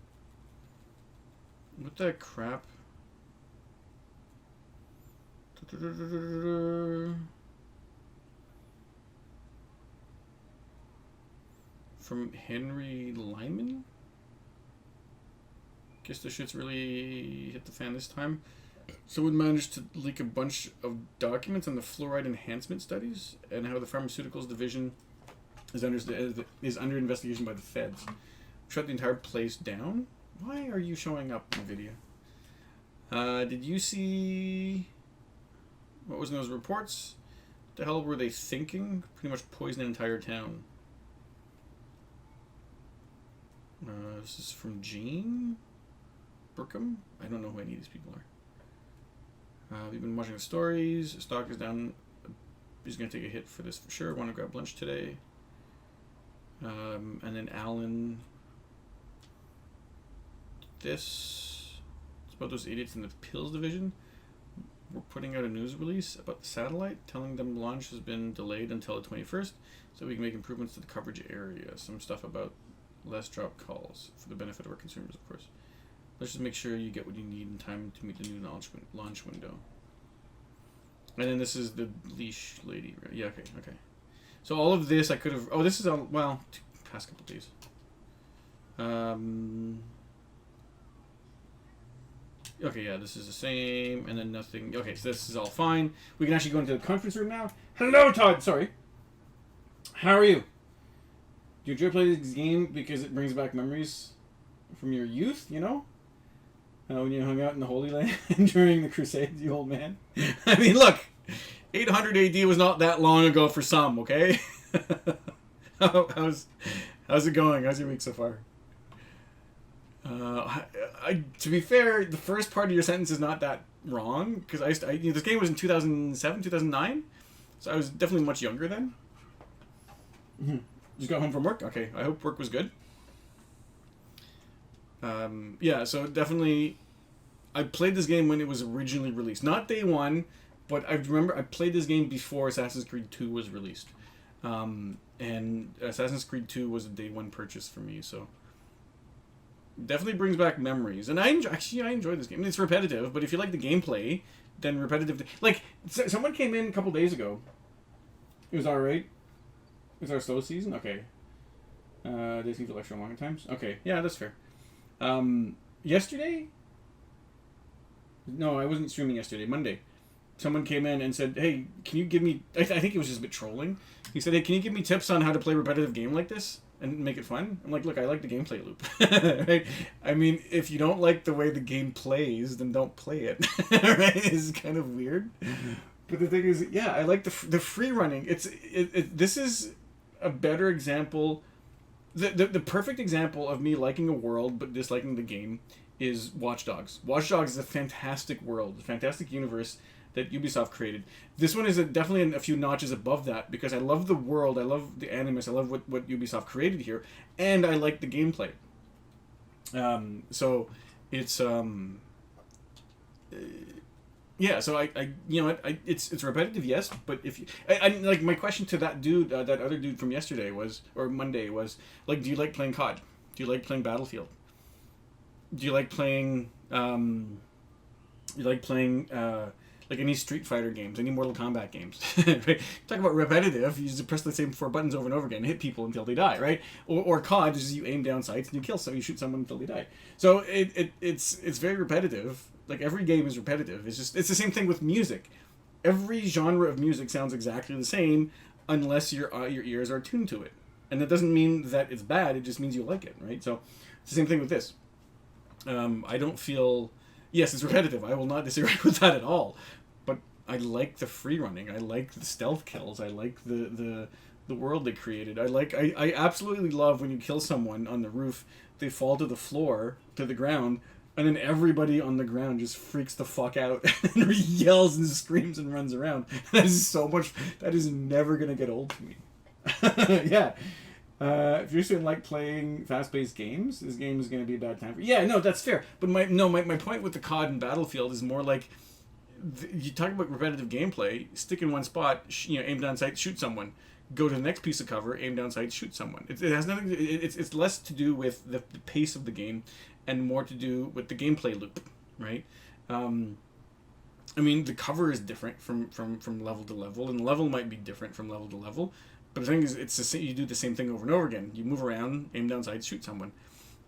what the crap? From Henry Lyman? Guess the shit's really hit the fan this time. Someone managed to leak a bunch of documents on the fluoride enhancement studies and how the pharmaceuticals division is under investigation by the feds. Shut the entire place down? Why are you showing up in the video? Did you see what was in those reports? What the hell were they thinking? Pretty much poison an entire town. This is from Gene Burkham. I don't know who any of these people are. We've been watching the stories. Stock is down. He's going to take a hit for this for sure. Want to grab lunch today. And then Alan. It's about those idiots in the pills division. We're putting out a news release about the satellite, telling them launch has been delayed until the 21st, so we can make improvements to the coverage area. Some stuff about less drop calls for the benefit of our consumers, of course. Let's just make sure you get what you need in time to meet the new launch window. And then this is the leash lady. Right? Yeah, okay. So all of this I could have... Oh, this is all... Well, past couple days. Okay, yeah, this is the same. And then nothing... Okay, so this is all fine. We can actually go into the conference room now. Hello, Todd! Sorry. How are you? Do you enjoy playing this game because it brings back memories from your youth, you know? When you hung out in the Holy Land during the Crusades, you old man. I mean, look, 800 AD was not that long ago for some, okay? How's it going? How's your week so far? To be fair, the first part of your sentence is not that wrong, because this game was in 2007, 2009, so I was definitely much younger then. Just got home from work? Okay, I hope work was good. Yeah, so definitely, I played this game when it was originally released. Not day one, but I remember I played this game before Assassin's Creed 2 was released. And Assassin's Creed 2 was a day one purchase for me, so definitely brings back memories. And I enjoy this game. It's repetitive, but if you like the gameplay, then repetitive... Like, someone came in a couple days ago. It was alright. It was our slow season? Okay. They seem to lecture long times? Okay, yeah, that's fair. Yesterday? No, I wasn't streaming yesterday. Monday. Someone came in and said, hey, can you give me... I think it was just a bit trolling. He said, hey, can you give me tips on how to play a repetitive game like this? And make it fun? I'm like, look, I like the gameplay loop. Right? I mean, if you don't like the way the game plays, then don't play it. Right? It's kind of weird. But the thing is, yeah, I like the free running. This is a better example... The perfect example of me liking a world but disliking the game is Watch Dogs. Watch Dogs is a fantastic world, a fantastic universe that Ubisoft created. This one is definitely a few notches above that because I love the world, I love the animus, I love what Ubisoft created here, and I like the gameplay. So it's yeah, so I you know, it's repetitive, yes, but if you, I like my question to that dude, that other dude from yesterday was, or Monday was, like, do you like playing COD? Do you like playing Battlefield? Do you like playing, like any Street Fighter games, any Mortal Kombat games. Right? Talk about repetitive. You just press the same 4 buttons over and over again, and hit people until they die, right? Or COD is you aim down sights and you kill you shoot someone until they die. So it's very repetitive. Like every game is repetitive. It's the same thing with music. Every genre of music sounds exactly the same unless your ears are tuned to it. And that doesn't mean that it's bad, it just means you like it, right? So it's the same thing with this. I don't feel... Yes, it's repetitive. I will not disagree with that at all. But I like the free running. I like the stealth kills. I like the world they created. I absolutely love when you kill someone on the roof, they fall to the floor, to the ground, and then everybody on the ground just freaks the fuck out and yells and screams and runs around. That is so much... That is never going to get old to me. Yeah. If you're still like playing fast-paced games, this game is going to be a bad time for you. Yeah, no, that's fair. But my point with the COD and Battlefield is more like you talk about repetitive gameplay. Stick in one spot, aim down sight, shoot someone. Go to the next piece of cover, aim down sight, shoot someone. It has nothing. It's less to do with the pace of the game, and more to do with the gameplay loop, right? I mean, the cover is different from level to level, and the level might be different from level to level. But the thing is, you do the same thing over and over again. You move around, aim down sights, shoot someone.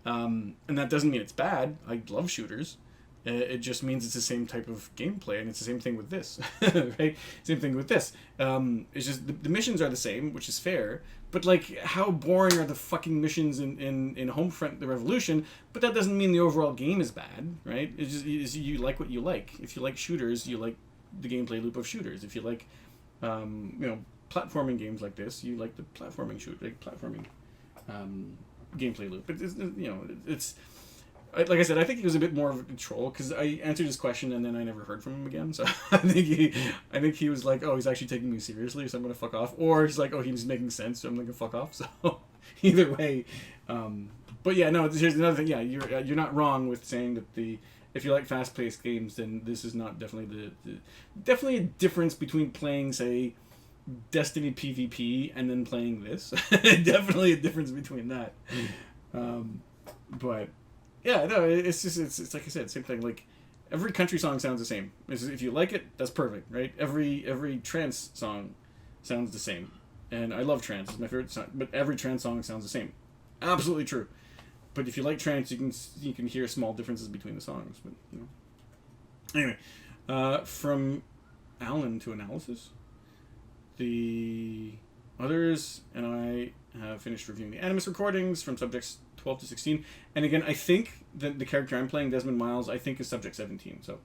And that doesn't mean it's bad. I love shooters. It just means it's the same type of gameplay, and it's the same thing with this. Right? Same thing with this. It's just the missions are the same, which is fair. But, like, how boring are the fucking missions in Homefront the Revolution? But that doesn't mean the overall game is bad, right? It's just you like what you like. If you like shooters, you like the gameplay loop of shooters. If you like, platforming games like this, you like the platforming gameplay loop. It's like I said, I think he was a bit more of a troll because I answered his question and then I never heard from him again. So I think he was like, oh, he's actually taking me seriously, so I'm gonna fuck off. Or he's like, oh, he's making sense, so I'm gonna fuck off. So either way, but yeah, no. Here's another thing. Yeah, you're not wrong with saying that if you like fast-paced games, then this is not definitely definitely a difference between playing, say, Destiny PvP and then playing this. Definitely a difference between that. But yeah, no, it's like I said, same thing. Like every country song sounds the same. If you like it, that's perfect, right? Every trance song sounds the same, and I love trance. It's my favorite song. But every trance song sounds the same. Absolutely true. But if you like trance, you can hear small differences between the songs. But anyway, from Alan to analysis. The others and I have finished reviewing the Animus recordings from subjects 12 to 16. And again, I think that the character I'm playing, Desmond Miles, I think is subject 17. So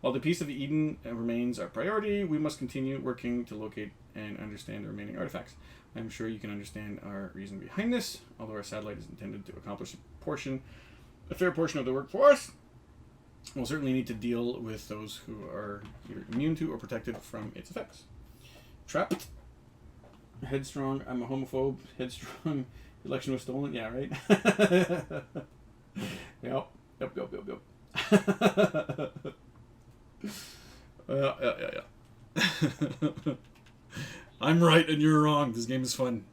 while the Peace of Eden remains our priority, we must continue working to locate and understand the remaining artifacts. I'm sure you can understand our reason behind this, although our satellite is intended to accomplish a fair portion of the work for us. We'll certainly need to deal with those who are either immune to or protected from its effects. Trapped. Headstrong. I'm a homophobe. Headstrong. Election was stolen. Yeah, right? Yep. Yeah. I'm right and you're wrong. This game is fun.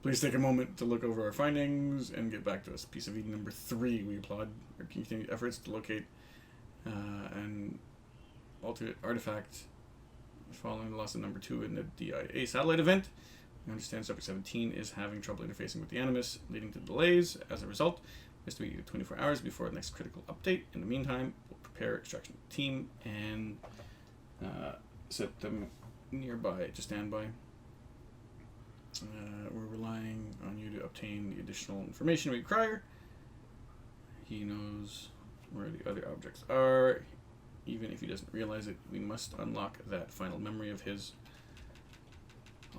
Please take a moment to look over our findings and get back to us. Piece of Eden number 3. We applaud our continued efforts to locate and alternate artifact following the loss of number 2 in the DIA satellite event. We understand Subject 17 is having trouble interfacing with the Animus, leading to delays. As a result, it's to be 24 hours before the next critical update. In the meantime, we'll prepare extraction team and set them nearby to standby. We're relying on you to obtain the additional information we require. He knows where the other objects are. Even if he doesn't realize it, we must unlock that final memory of his.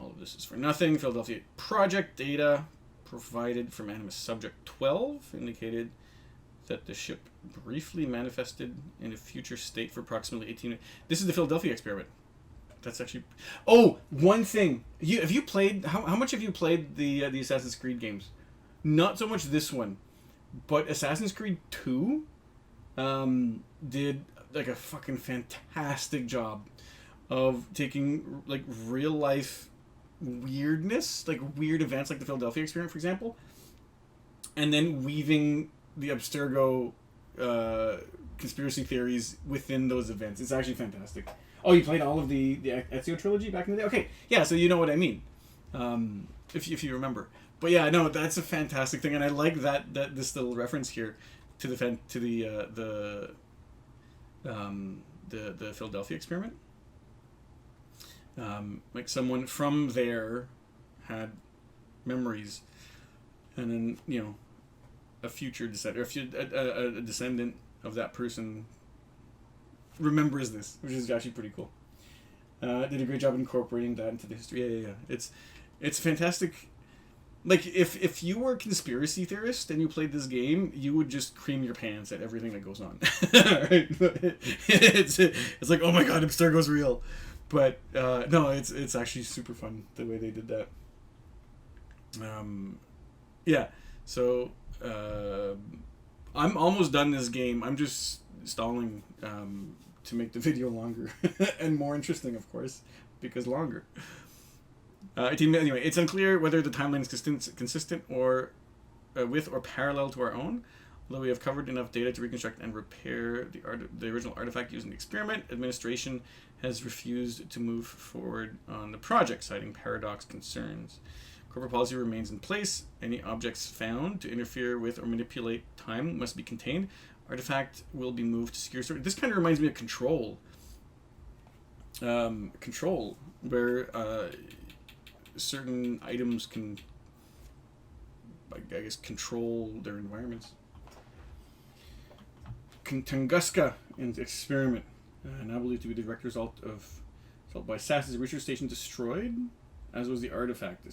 All of this is for nothing. Philadelphia project data provided from Animus Subject 12 indicated that the ship briefly manifested in a future state for approximately 18 minutes. This is the Philadelphia experiment. That's actually... Oh, one thing. Have you played... How much have you played the Assassin's Creed games? Not so much this one, but Assassin's Creed 2 did like a fucking fantastic job of taking like real life weirdness, like weird events like the Philadelphia experiment, for example, and then weaving the Abstergo conspiracy theories within those events. It's actually fantastic. Oh, you played all of the Ezio trilogy back in the day? Okay, yeah, so you know what I mean. If you remember. But yeah, no, that's a fantastic thing, and I like that this little reference here to the Philadelphia experiment. Like someone from there had memories, and then a future descendant, or a descendant of that person remembers this, which is actually pretty cool. Did a great job incorporating that into the history. Yeah. It's fantastic. Like if you were a conspiracy theorist and you played this game, you would just cream your pants at everything that goes on. Right? It's like, oh my god, Abstergo's real. But no, it's actually super fun the way they did that. Yeah. So I'm almost done this game. I'm just stalling to make the video longer and more interesting, of course, because longer. Anyway, it's unclear whether the timeline is consistent or with or parallel to our own. Although we have covered enough data to reconstruct and repair the original artifact using the experiment, administration has refused to move forward on the project, citing paradox concerns. Corporate policy remains in place. Any objects found to interfere with or manipulate time must be contained. Artifact will be moved to secure storage. This kind of reminds me of Control. Control, where certain items can, I guess, control their environments. Tunguska in experiment, now believed to be the direct result of assault by assassins. The research station destroyed, as was the artifact.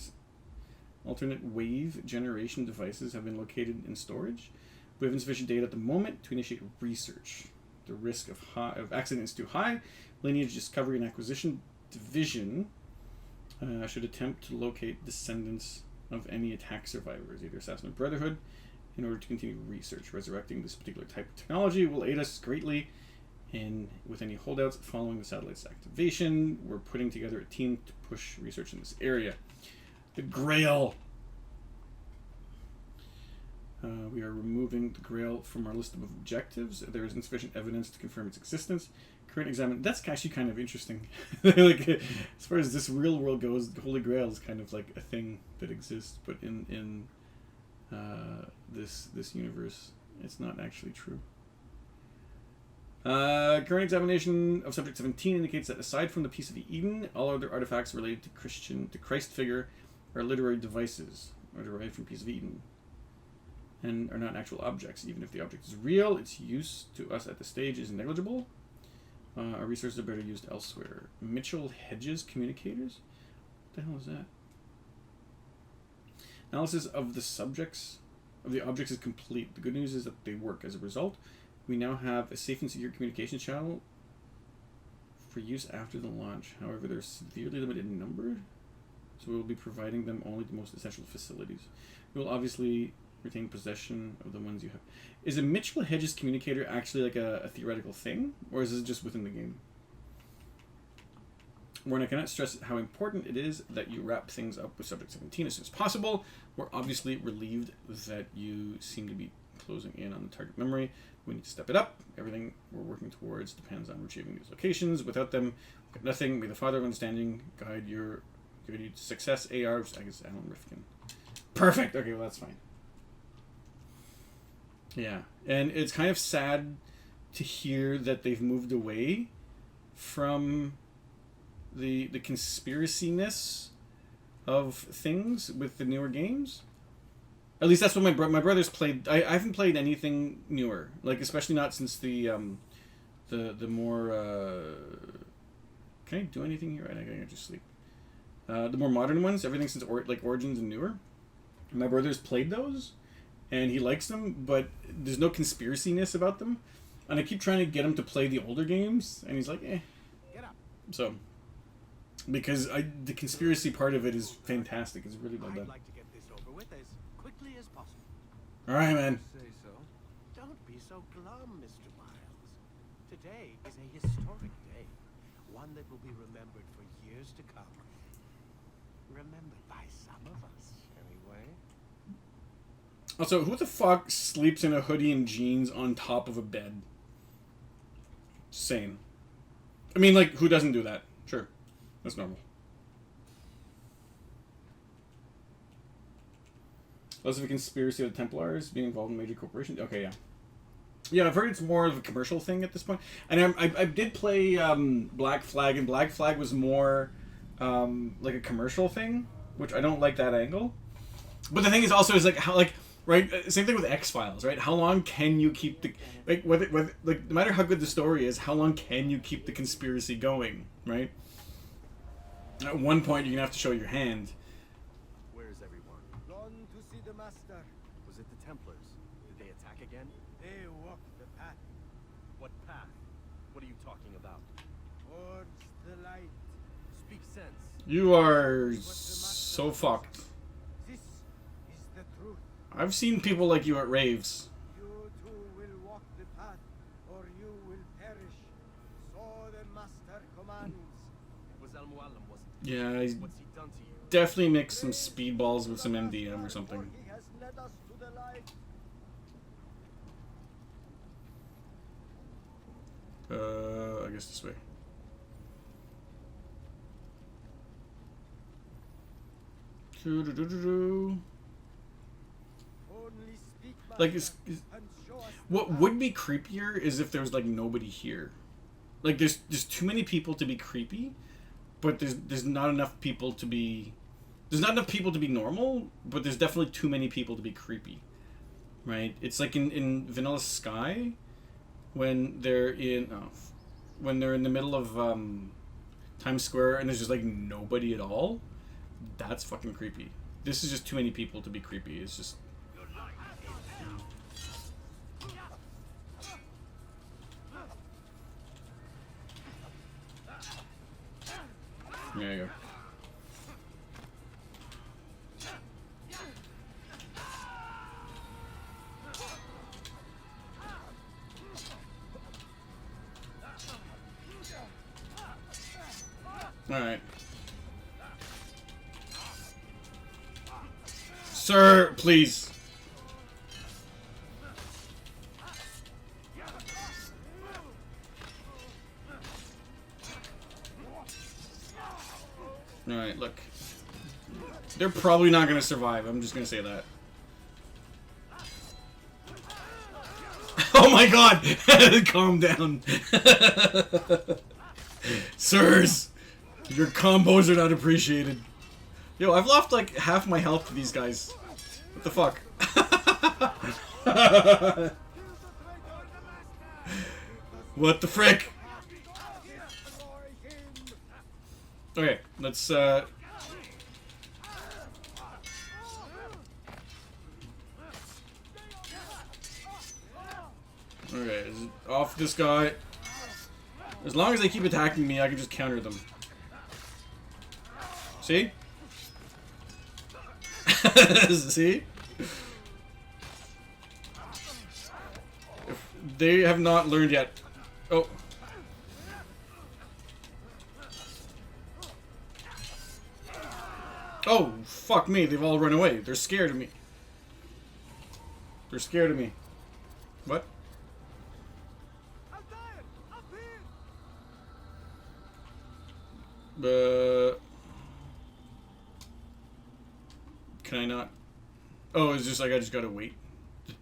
Alternate wave generation devices have been located in storage. We have insufficient data at the moment to initiate research. The risk of accidents is too high. Lineage Discovery and Acquisition Division should attempt to locate descendants of any attack survivors, either Assassin or Brotherhood, in order to continue research. Resurrecting this particular type of technology will aid us greatly with any holdouts following the satellite's activation. We're putting together a team to push research in this area. The Grail. We are removing the Grail from our list of objectives. There is insufficient evidence to confirm its existence. Current examine. That's actually kind of interesting. Like, as far as this real world goes, the Holy Grail is kind of like a thing that exists, but in this universe, it's not actually true. Current examination of subject 17 indicates that aside from the Piece of Eden, all other artifacts related to Christ figure are literary devices, or derived from Piece of Eden, and are not actual objects. Even if the object is real, its use to us at the stage is negligible. Our resources are better used elsewhere. Mitchell Hedges communicators? What the hell is that? Analysis of the objects is complete. The good news is that they work. As a result, we now have a safe and secure communication channel for use after the launch. However, they're severely limited in number, so we will be providing them only the most essential facilities. We will obviously retain possession of the ones you have. Is a Mitchell Hedges communicator actually like a theoretical thing, or is it just within the game? Warren, I cannot stress how important it is that you wrap things up with Subject 17 as soon as possible. We're obviously relieved that you seem to be closing in on the target memory. We need to step it up. Everything we're working towards depends on retrieving these locations. Without them, we've got nothing. May the Father of Understanding guide you to success. AR, I guess Alan Rifkin. Perfect! Okay, well that's fine. Yeah, and it's kind of sad to hear that they've moved away from the conspiracy-ness of things with the newer games. At least that's what my brothers played. I haven't played anything newer, like especially not since the more. Can I do anything here? I gotta just sleep. The more modern ones, everything since Origins and newer. My brothers played those, and he likes them, but there's no conspiracy-ness about them. And I keep trying to get him to play the older games, and he's like, eh. Get up. So, because the conspiracy part of it is fantastic. It's really well done. I'd like to get this over with as quickly as possible. All right, man. Say so. Don't be so glum, Mr. Miles. Today is a historic day, one that will be remembered for years to come. Remembered by some of us, anyway. Also, who the fuck sleeps in a hoodie and jeans on top of a bed? Sane. I mean, like, who doesn't do that? Sure. That's normal. Less of a conspiracy of the Templars being involved in major corporations? Okay, yeah. Yeah, I've heard it's more of a commercial thing at this point. And I did play Black Flag, and Black Flag was more like a commercial thing, which I don't like that angle. But the thing is also is like how like right same thing with X-Files, right? How long can you keep the like whether like no matter how good the story is, how long can you keep the conspiracy going, right? At one point you're gonna have to show your hand. Where is everyone? Gone to see the master. Was it the Templars? Did they attack again? They walk the path What path? What are you talking about? towards the light. Speak sense. You are so fucked. This is the truth. I've seen people like you at raves. You too will walk the path, or you will perish. So the master commands. It was Al-Mualim, wasn't it? Yeah, he's What's he done to you? definitely mix some speedballs with some MDM or For something. he has led us to the light. I guess this way. Doo-doo-doo-doo-doo. Only speak, Like, master, is and show us what would be creepier is if there was like nobody here. Like there's too many people to be creepy, but there's not enough people to be normal, but there's definitely too many people to be creepy. Right? It's like in Vanilla Sky when they're in the middle of Times Square and there's just like nobody at all. That's fucking creepy. This is just too many people to be creepy. It's just there you go. Alright. Sir, please. Alright, look. They're probably not going to survive. I'm just going to say that. Oh my god! Calm down. Sirs, your combos are not appreciated. Yo, I've lost like half my health to these guys. What the fuck? What the frick? Okay, let's okay, off this guy. As long as they keep attacking me, I can just counter them. See? See? If they have not learned yet. Oh. Oh, fuck me. They've all run away. They're scared of me. They're scared of me. What? Can I not? Oh, it's just like I just gotta wait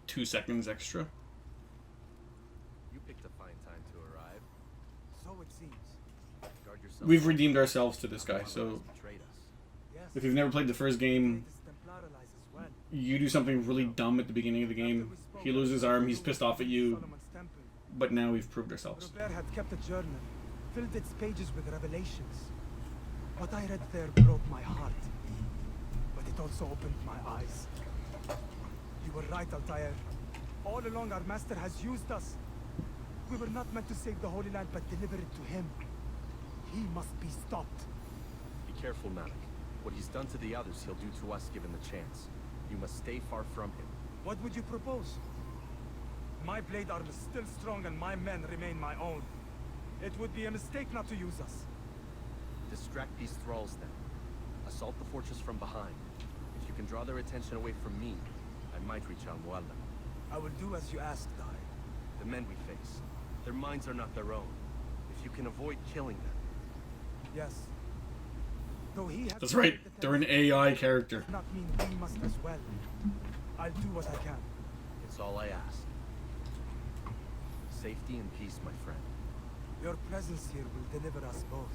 2 seconds extra. You picked a fine time to arrive. So it seems. Guard yourself. We've redeemed ourselves to this guy, so Betrayed us. Yes. if you've never played the first game, This Templar allies as well. you do something really dumb at the beginning of the game. He loses his arm, he's pissed off at you, Solomon's temple. but now we've proved ourselves. Robert had kept a journal, filled its pages with revelations. What I read there broke my heart, but it also opened my eyes. You were right, Altair. All along our master has used us. We were not meant to save the Holy Land, but deliver it to him. He must be stopped. Be careful, Malik. What he's done to the others, he'll do to us given the chance. You must stay far from him. What would you propose? My blade arm is still strong and my men remain my own. It would be a mistake not to use us. Distract these thralls then. Assault the fortress from behind. If you can draw their attention away from me, I might reach Al-Mualim. I will do as you ask, Dai. The men we face, their minds are not their own. If you can avoid killing them. Yes. Though he has That's right. They're an AI character. does not mean we must as well. I'll do what I can. It's all I ask. Safety and peace, my friend. Your presence here will deliver us both.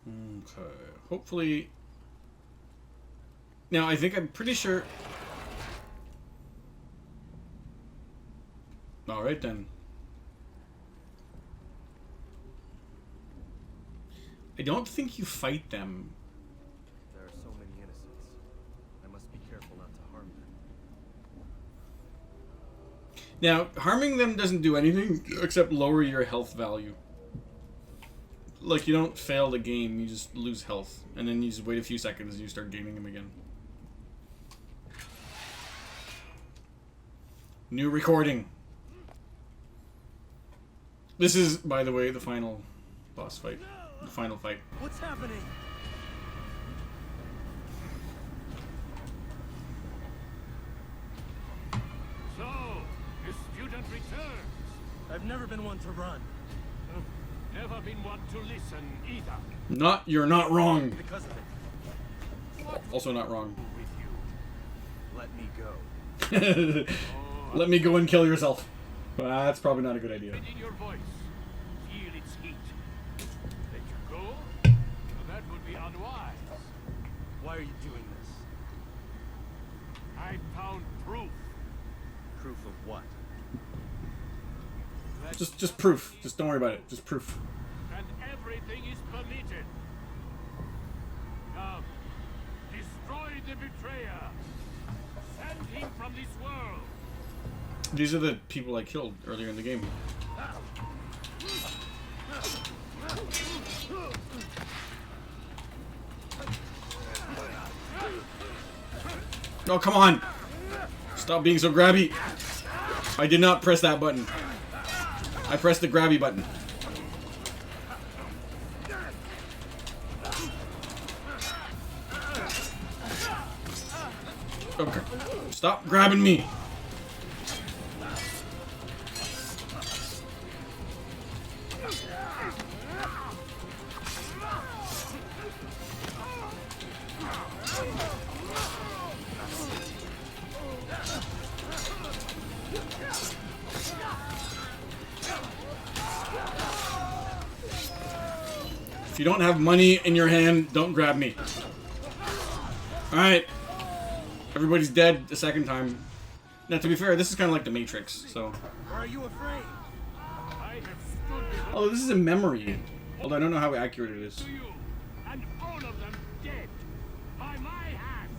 Okay. Hopefully. Now, I'm pretty sure. Alright then. I don't think you fight them. There are so many innocents. I must be careful not to harm them. Now, harming them doesn't do anything except lower your health value. Like, you don't fail the game, you just lose health. And then you just wait a few seconds and you start gaining them again. New recording. This is, by the way, the final boss fight. The final fight. What's happening? So, the student returns. I've never been one to run. Never been one to listen either. You're not wrong. Because of it. Also not wrong. With you. Let me go. Let me go and kill yourself. Well, that's probably not a good idea. In your voice, feel its heat. Let you go? That would be unwise. Why are you doing this? I found proof. Proof of what? Just proof. Just don't worry about it. Just proof. And everything is permitted. Come, destroy the betrayer. Send him from this world. These are the people I killed earlier in the game. Oh, come on! Stop being so grabby! I did not press that button. I pressed the grabby button. Okay. Stop grabbing me! If you don't have money in your hand, don't grab me. Alright. Everybody's dead the second time. Now, to be fair, this is kind of like the Matrix, so... Or are you afraid? Oh, this is a memory. Although I don't know how accurate it is. And all of them dead by my hand.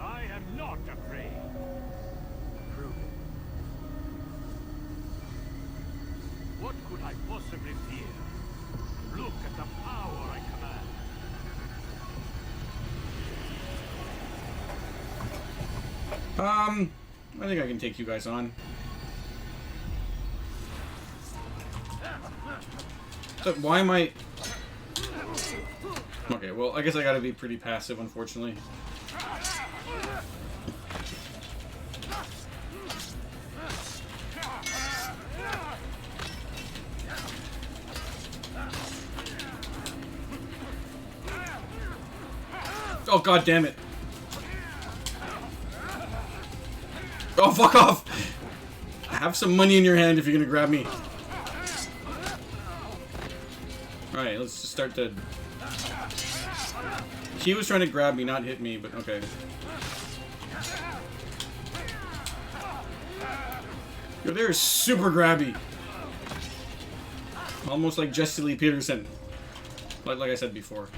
I am not afraid. Prove it. What could I possibly fear? Look at the power I command. I think I can take you guys on. So why am I... Okay, well, I guess I gotta be pretty passive, unfortunately. Oh, god damn it. Oh, fuck off! Have some money in your hand if you're gonna grab me. Alright, let's just start to... He was trying to grab me, not hit me, but okay. Yo, they're super grabby. Almost like Jesse Lee Peterson. Like I said before.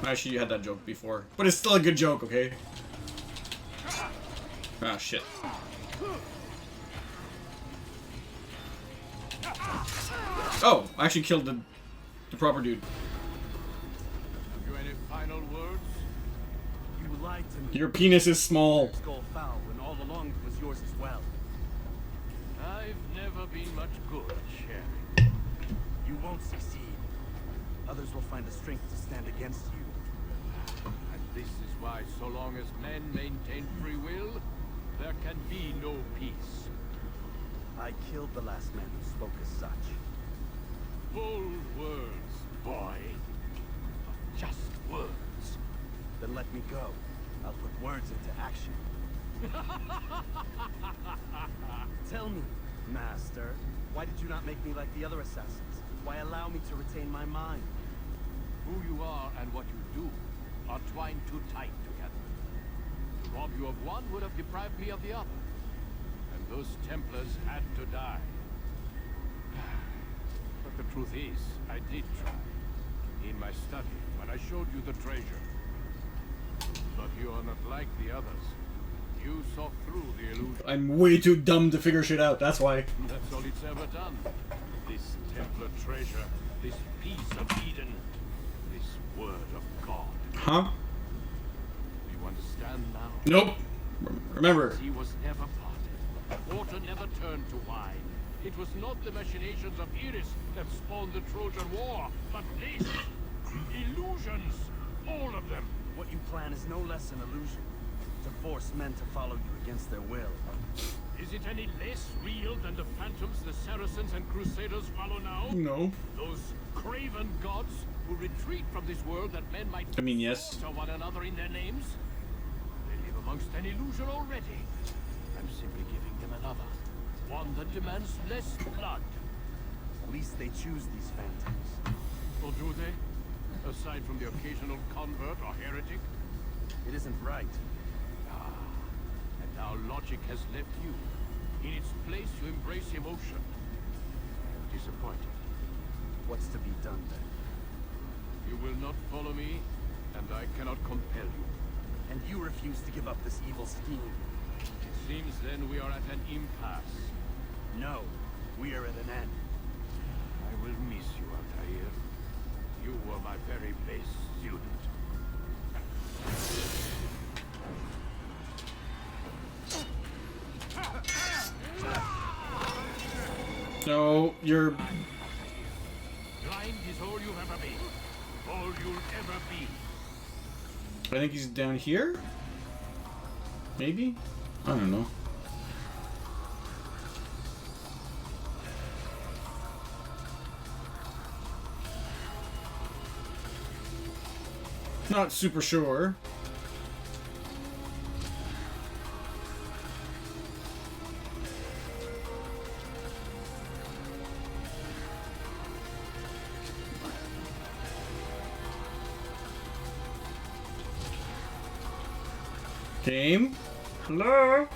Actually, you had that joke before. But it's still a good joke, okay? Ah, shit. Oh, I actually killed the proper dude. Have you any final words? You lied to me. Your penis is small. Skull foul when all along it was yours as well. I've never been much good at sharing. You won't succeed. others will find the strength to stand against you. And this is why, so long as men maintain free will, there can be no peace. I killed the last man who spoke as such. Bold words, boy. Just words. Then let me go. I'll put words into action. Tell me, Master, why did you not make me like the other assassins? Why allow me to retain my mind? Who you are and what you do are twined too tight together. To rob you of one would have deprived me of the other. And those Templars had to die. But the truth is, I did try. In my study, when I showed you the treasure. But you are not like the others. You saw through the illusion. I'm way too dumb to figure shit out, that's why. That's all it's ever done. This Templar treasure, this piece of Eden, this word of God. Huh? Do you understand now? Nope. Remember. He was never parted. Water never turned to wine. It was not the machinations of Iris that spawned the Trojan War, but this. Illusions. All of them. What you plan is no less an illusion. To force men to follow you against their will. Is it any less real than the phantoms the Saracens and Crusaders follow now? No. Those craven gods who retreat from this world that men might yes. slaughter one another in their names? They live amongst an illusion already. I'm simply giving them another. One that demands less blood. At least they choose these phantoms. Or do they? Aside from the occasional convert or heretic? It isn't right. And now logic has left you. In its place, you embrace emotion. I'm disappointed. What's to be done then? You will not follow me, and I cannot compel you. And you refuse to give up this evil scheme. It seems then we are at an impasse. No, we are at an end. I will miss you, Altair. You were my very best student. So, you're... Blind is all you've ever been. All you'll ever be. I think he's down here? Maybe? I don't know. Not super sure. Game? Hello?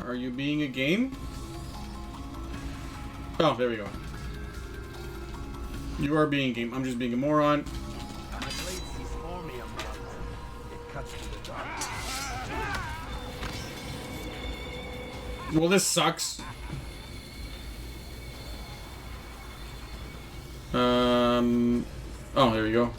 Are you being a game? Oh, there we go. You are being a game. I'm just being a moron. My blade sees formium. It cuts through the dark. Well, this sucks. Oh, there we go.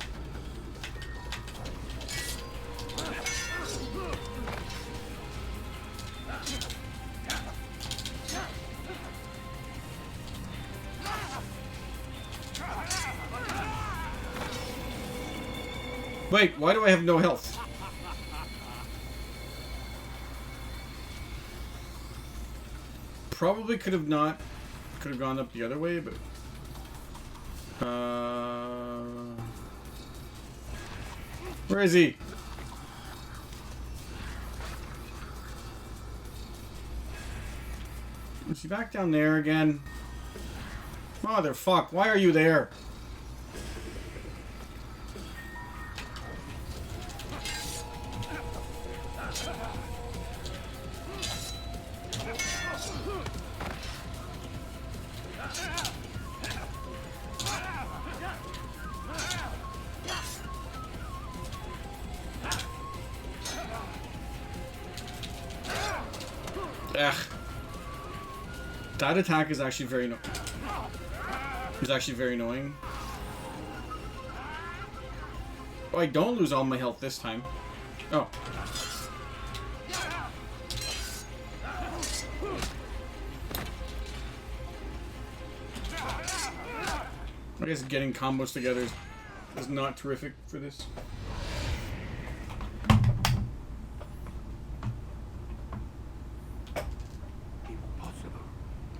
Wait, why do I have no health? Probably could have gone up the other way, but where is he? Is he back down there again? Motherfuck, why are you there? Ugh. That attack is actually very annoying. Oh, I don't lose all my health this time. Oh. I guess getting combos together is not terrific for this. Impossible.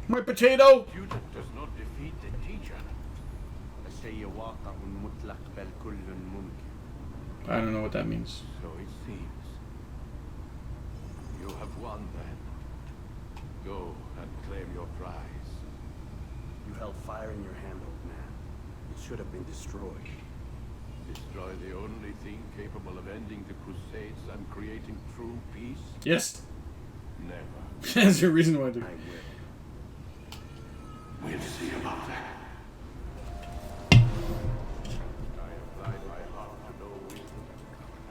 My potato! Student does not defeat the teacher. I don't know what that means. So it seems. You have won then. Go and claim your prize. You held fire in your hand, old man. It should have been destroyed. Destroy the only thing capable of ending the Crusades and creating true peace? Yes. Never. That's your reason why. I will. We'll see about that. I applied my heart to know wisdom,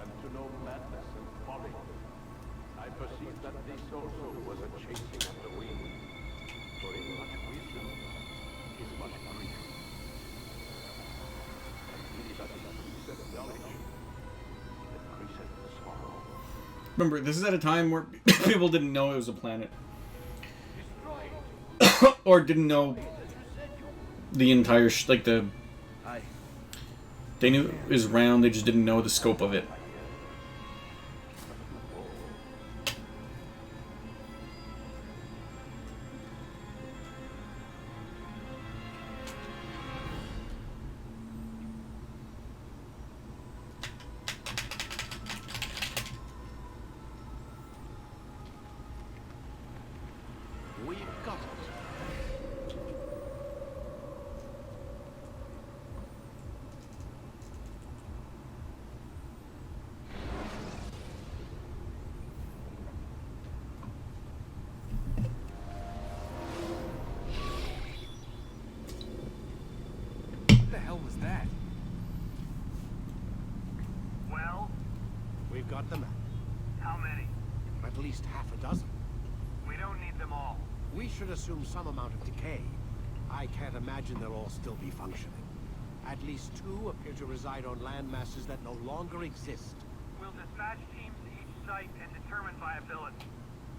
and to know madness and folly. I perceived that this also was a chasing of the wind. For in much wisdom is much grief. And he that increaseth knowledge, increaseth sorrow. Remember, this is at a time where people didn't know it was a planet. Or didn't know the entire they knew it was round, they just didn't know the scope of it. We've got it. What the hell was that? Well, We've got the map. how many? At least half a dozen. We don't need them all. We should assume some amount of decay. I can't imagine they'll all still be functioning. At least 2 appear to reside on land masses that no longer exist. We'll dispatch teams to each site and determine viability.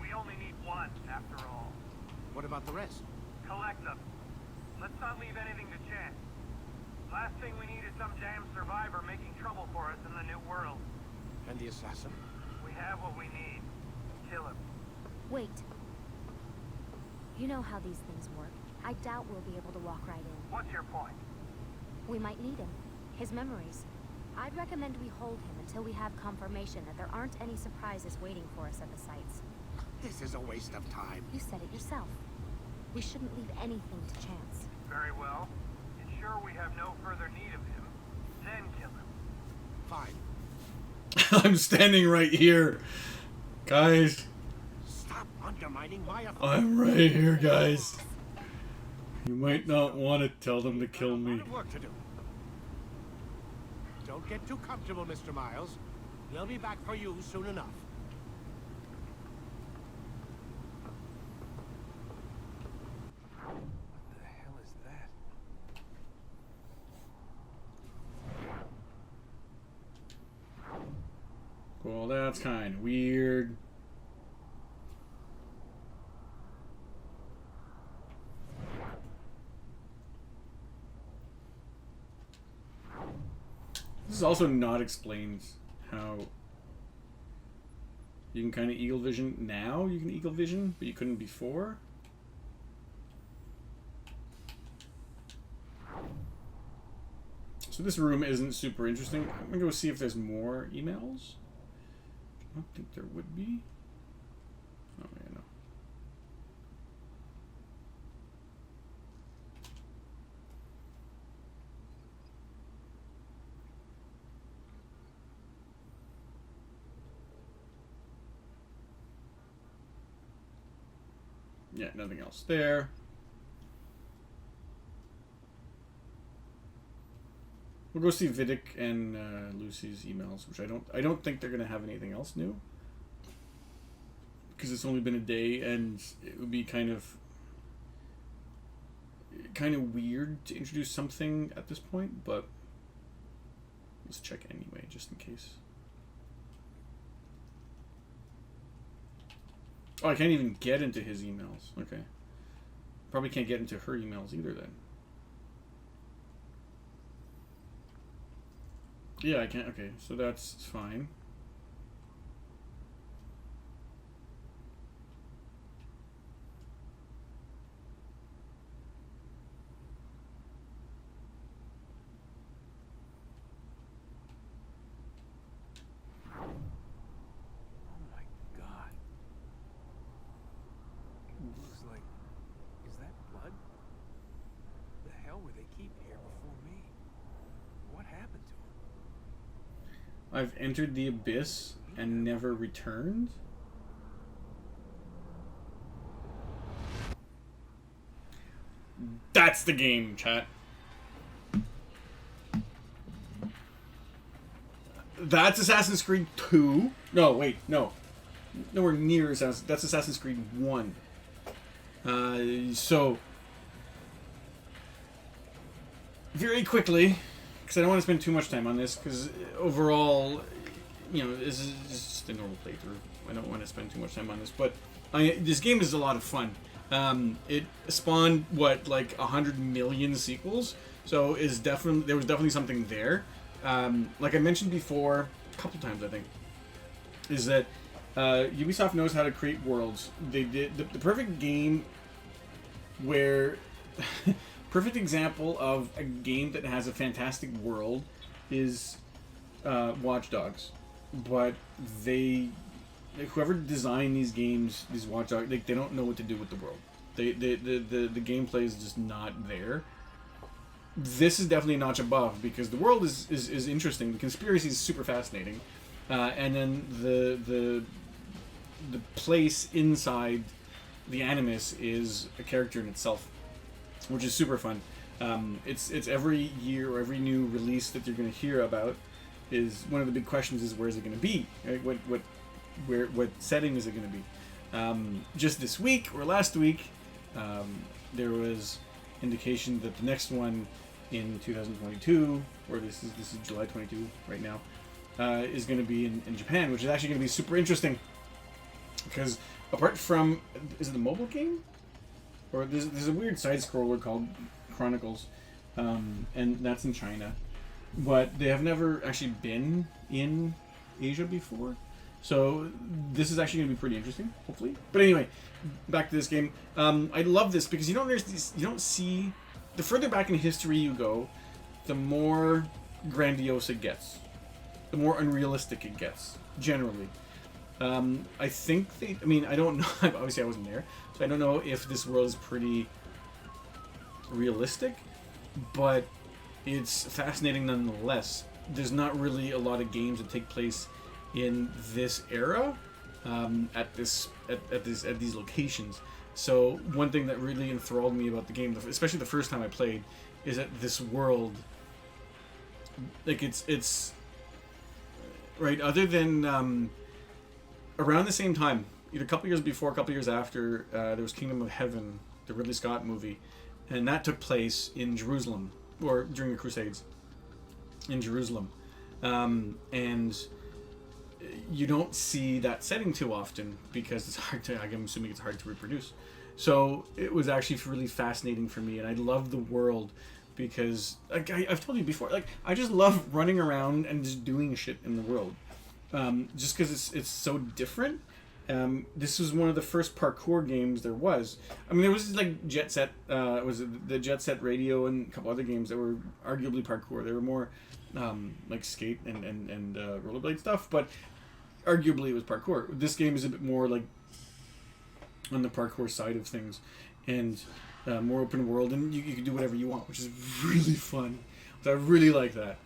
We only need 1, after all. What about the rest? Collect them. Let's not leave anything to chance. Last thing we need is some damn survivor making trouble for us in the new world. And the assassin? We have what we need. Kill him. Wait. You know how these things work. I doubt we'll be able to walk right in. What's your point? We might need him. His memories. I'd recommend we hold him until we have confirmation that there aren't any surprises waiting for us at the sites. This is a waste of time. You said it yourself. We shouldn't leave anything to chance. Very well. Ensure we have no further need of him. Then kill him. Fine. I'm standing right here. Guys, Stop undermining my authority. I'm right here, guys. You might not want to tell them to kill A me. lot of work to do. Don't get too comfortable, Mr. Miles. They'll be back for you soon enough. What the hell is that? Well, that's kind of weird. This is also not explained how you can kind of eagle vision now. You can eagle vision, but you couldn't before. So this room isn't super interesting. I'm gonna go see if there's more emails. I don't think there would be. Oh yeah, no. Yeah, nothing else there. We'll go see Vidic and Lucy's emails, which I don't think they're gonna have anything else new, because it's only been a day, and it would be kind of weird to introduce something at this point. But let's check anyway, just in case. Oh, I can't even get into his emails. Okay, probably can't get into her emails either then. Yeah, I can't. Okay, so that's fine. Oh my god. Looks like... Is that blood? The hell were they keeping here before me? What happened to him? I've entered the abyss and never returned? That's the game, chat. That's Assassin's Creed 2. No, wait, no. Nowhere near Assassin's... That's Assassin's Creed 1. So... Very quickly, because I don't want to spend too much time on this, because overall, you know, this is just a normal playthrough. I don't want to spend too much time on this, but this game is a lot of fun. It spawned, what, like 100 million sequels, so there was definitely something there. Like I mentioned before, a couple times I think, is that Ubisoft knows how to create worlds. They did the perfect game where... perfect example of a game that has a fantastic world is Watch Dogs. But whoever designed these games, these Watch Dogs, they don't know what to do with the world. The gameplay is just not there. This is definitely a notch above because the world is interesting. The conspiracy is super fascinating, and then the place inside the Animus is a character in itself, which is super fun. It's every year or every new release that you're going to hear about is one of the big questions is where is it going to be? Right? What setting is it going to be? Just this week or last week, there was indication that the next one in 2022, or this is July 22 right now, is going to be in Japan, which is actually going to be super interesting because apart from, is it a mobile game? Or there's a weird side-scroller called Chronicles, and that's in China. But they have never actually been in Asia before. So this is actually going to be pretty interesting, hopefully. But anyway, back to this game. I love this because you don't see... The further back in history you go, the more grandiose it gets. The more unrealistic it gets, generally. I think I don't know. Obviously, I wasn't there, so I don't know if this world is pretty realistic, but it's fascinating nonetheless. There's not really a lot of games that take place in this era, at these locations. So one thing that really enthralled me about the game, especially the first time I played, is that this world, like it's right. Other than around the same time, either a couple years before, a couple years after, there was Kingdom of Heaven, the Ridley Scott movie, and that took place in Jerusalem, or during the Crusades, in Jerusalem, and you don't see that setting too often because it's hard to, I'm assuming it's hard to reproduce. So it was actually really fascinating for me, and I love the world because, like I've told you before, like I just love running around and just doing shit in the world. Just because it's so different. This was one of the first parkour games there was. I mean, there was like Jet Set, was it the Jet Set Radio and a couple other games that were arguably parkour. They were more like skate and rollerblade stuff, but arguably it was parkour. This game is a bit more like on the parkour side of things, and more open world, and you can do whatever you want, which is really fun. So I really like that.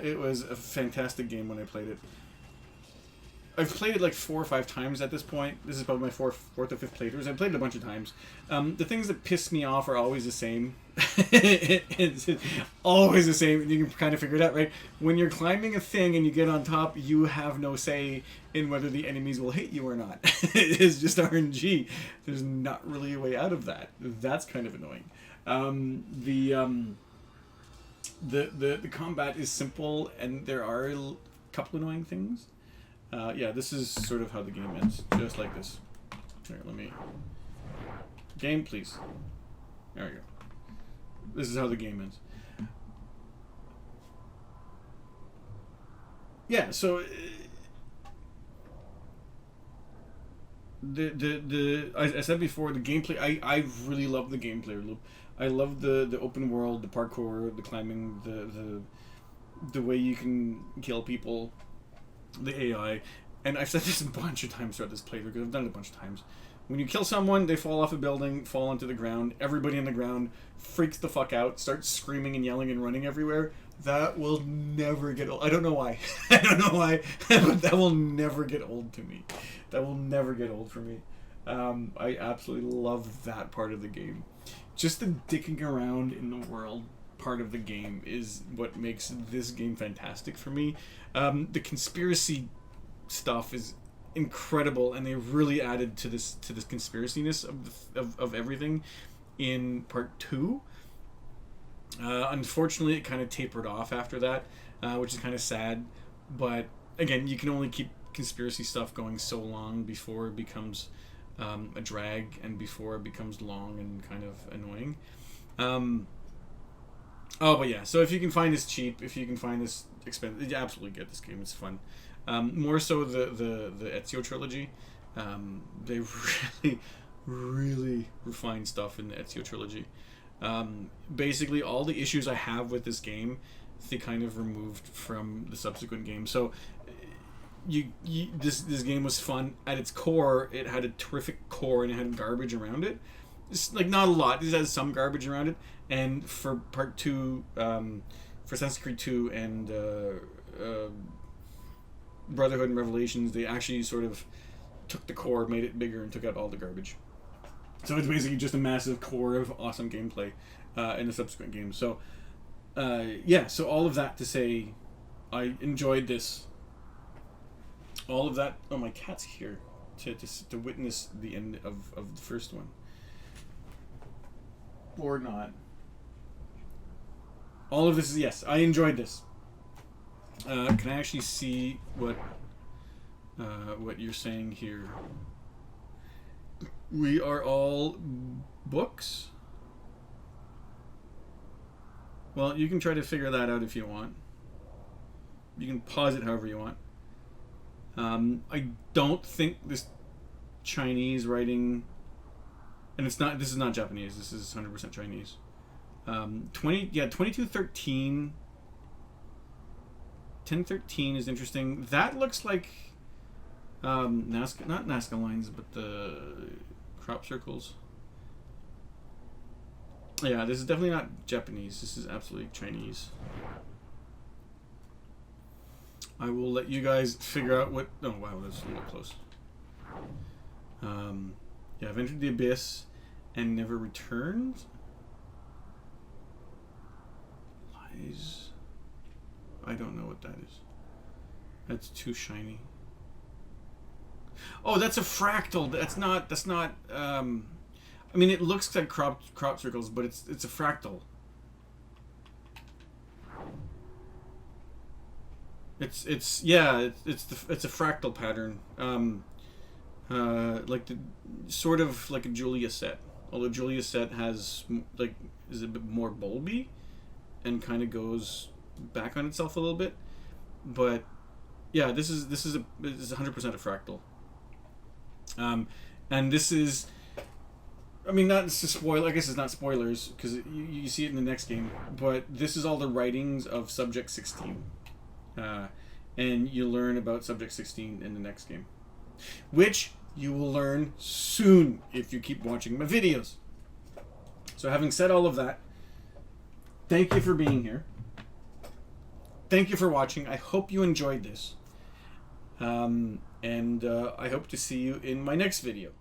It was a fantastic game when I played it. I've played it like 4 or 5 times at this point. This is probably my fourth or fifth playthroughs. I've played it a bunch of times. The things that piss me off are always the same. It's always the same. You can kind of figure it out, right? When you're climbing a thing and you get on top, you have no say in whether the enemies will hit you or not. It's just RNG. There's not really a way out of that. That's kind of annoying. The combat is simple, and there are a couple annoying things. Yeah, this is sort of how the game ends, just like this. Here, let me... Game, please. There we go. This is how the game ends. yeah, so I said before, the gameplay, I really love the gameplay loop. I love the open world, the parkour, the climbing, the way you can kill people, the AI. And I've said this a bunch of times throughout this playthrough, because I've done it a bunch of times. When you kill someone, they fall off a building, fall onto the ground, everybody on the ground freaks the fuck out, starts screaming and yelling and running everywhere. That will never get old. I don't know why. I don't know why, but that will never get old to me. That will never get old for me. I absolutely love that part of the game. Just the dicking around in the world part of the game is what makes this game fantastic for me. The conspiracy stuff is incredible, and they really added to this conspiracy-ness of everything in part 2. Unfortunately, it kind of tapered off after that, which is kind of sad. But again, you can only keep conspiracy stuff going so long before it becomes a drag, and before it becomes long and kind of annoying. But yeah, so if you can find this cheap, if you can find this expensive, you absolutely get this game. It's fun. More so the Ezio trilogy. They really refined stuff in the Ezio trilogy. Basically, all the issues I have with this game, they kind of removed from the subsequent games. So, this game was fun at its core. It had a terrific core, and it had garbage around it. It's like not a lot. This has some garbage around it. And for part 2, for Assassin's Creed 2 and Brotherhood and Revelations, they actually sort of took the core, made it bigger, and took out all the garbage. So it's basically just a massive core of awesome gameplay in the subsequent games. So, yeah, so all of that to say, I enjoyed this. All of that... Oh, my cat's here to witness the end of the first one. Or not. All of this is... Yes, I enjoyed this. Can I actually see what you're saying here? We are all books? Well, you can try to figure that out if you want. You can pause it however you want. I don't think this Chinese writing, and this is not Japanese, this is 100% Chinese. 2213 1013 is interesting. That looks like Nazca, not Nazca lines, but the crop circles. Yeah, this is definitely not Japanese. This is absolutely Chinese. I will let you guys figure out what... Oh, wow, that's a little close. Yeah, I've entered the abyss and never returned. Lies... I don't know what that is. That's too shiny. Oh, that's a fractal. That's not. I mean, it looks like crop circles, but it's a fractal. It's a fractal pattern. Like the sort of like a Julia set. Although Julia set is a bit more bulby, and kind of goes back on itself a little bit, but yeah, this is 100% a fractal. And this is, I mean, not to spoil. I guess it's not spoilers because you see it in the next game. But this is all the writings of Subject 16, and you learn about Subject 16 in the next game, which you will learn soon if you keep watching my videos. So, having said all of that, thank you for being here. Thank you for watching. I hope you enjoyed this. And I hope to see you in my next video.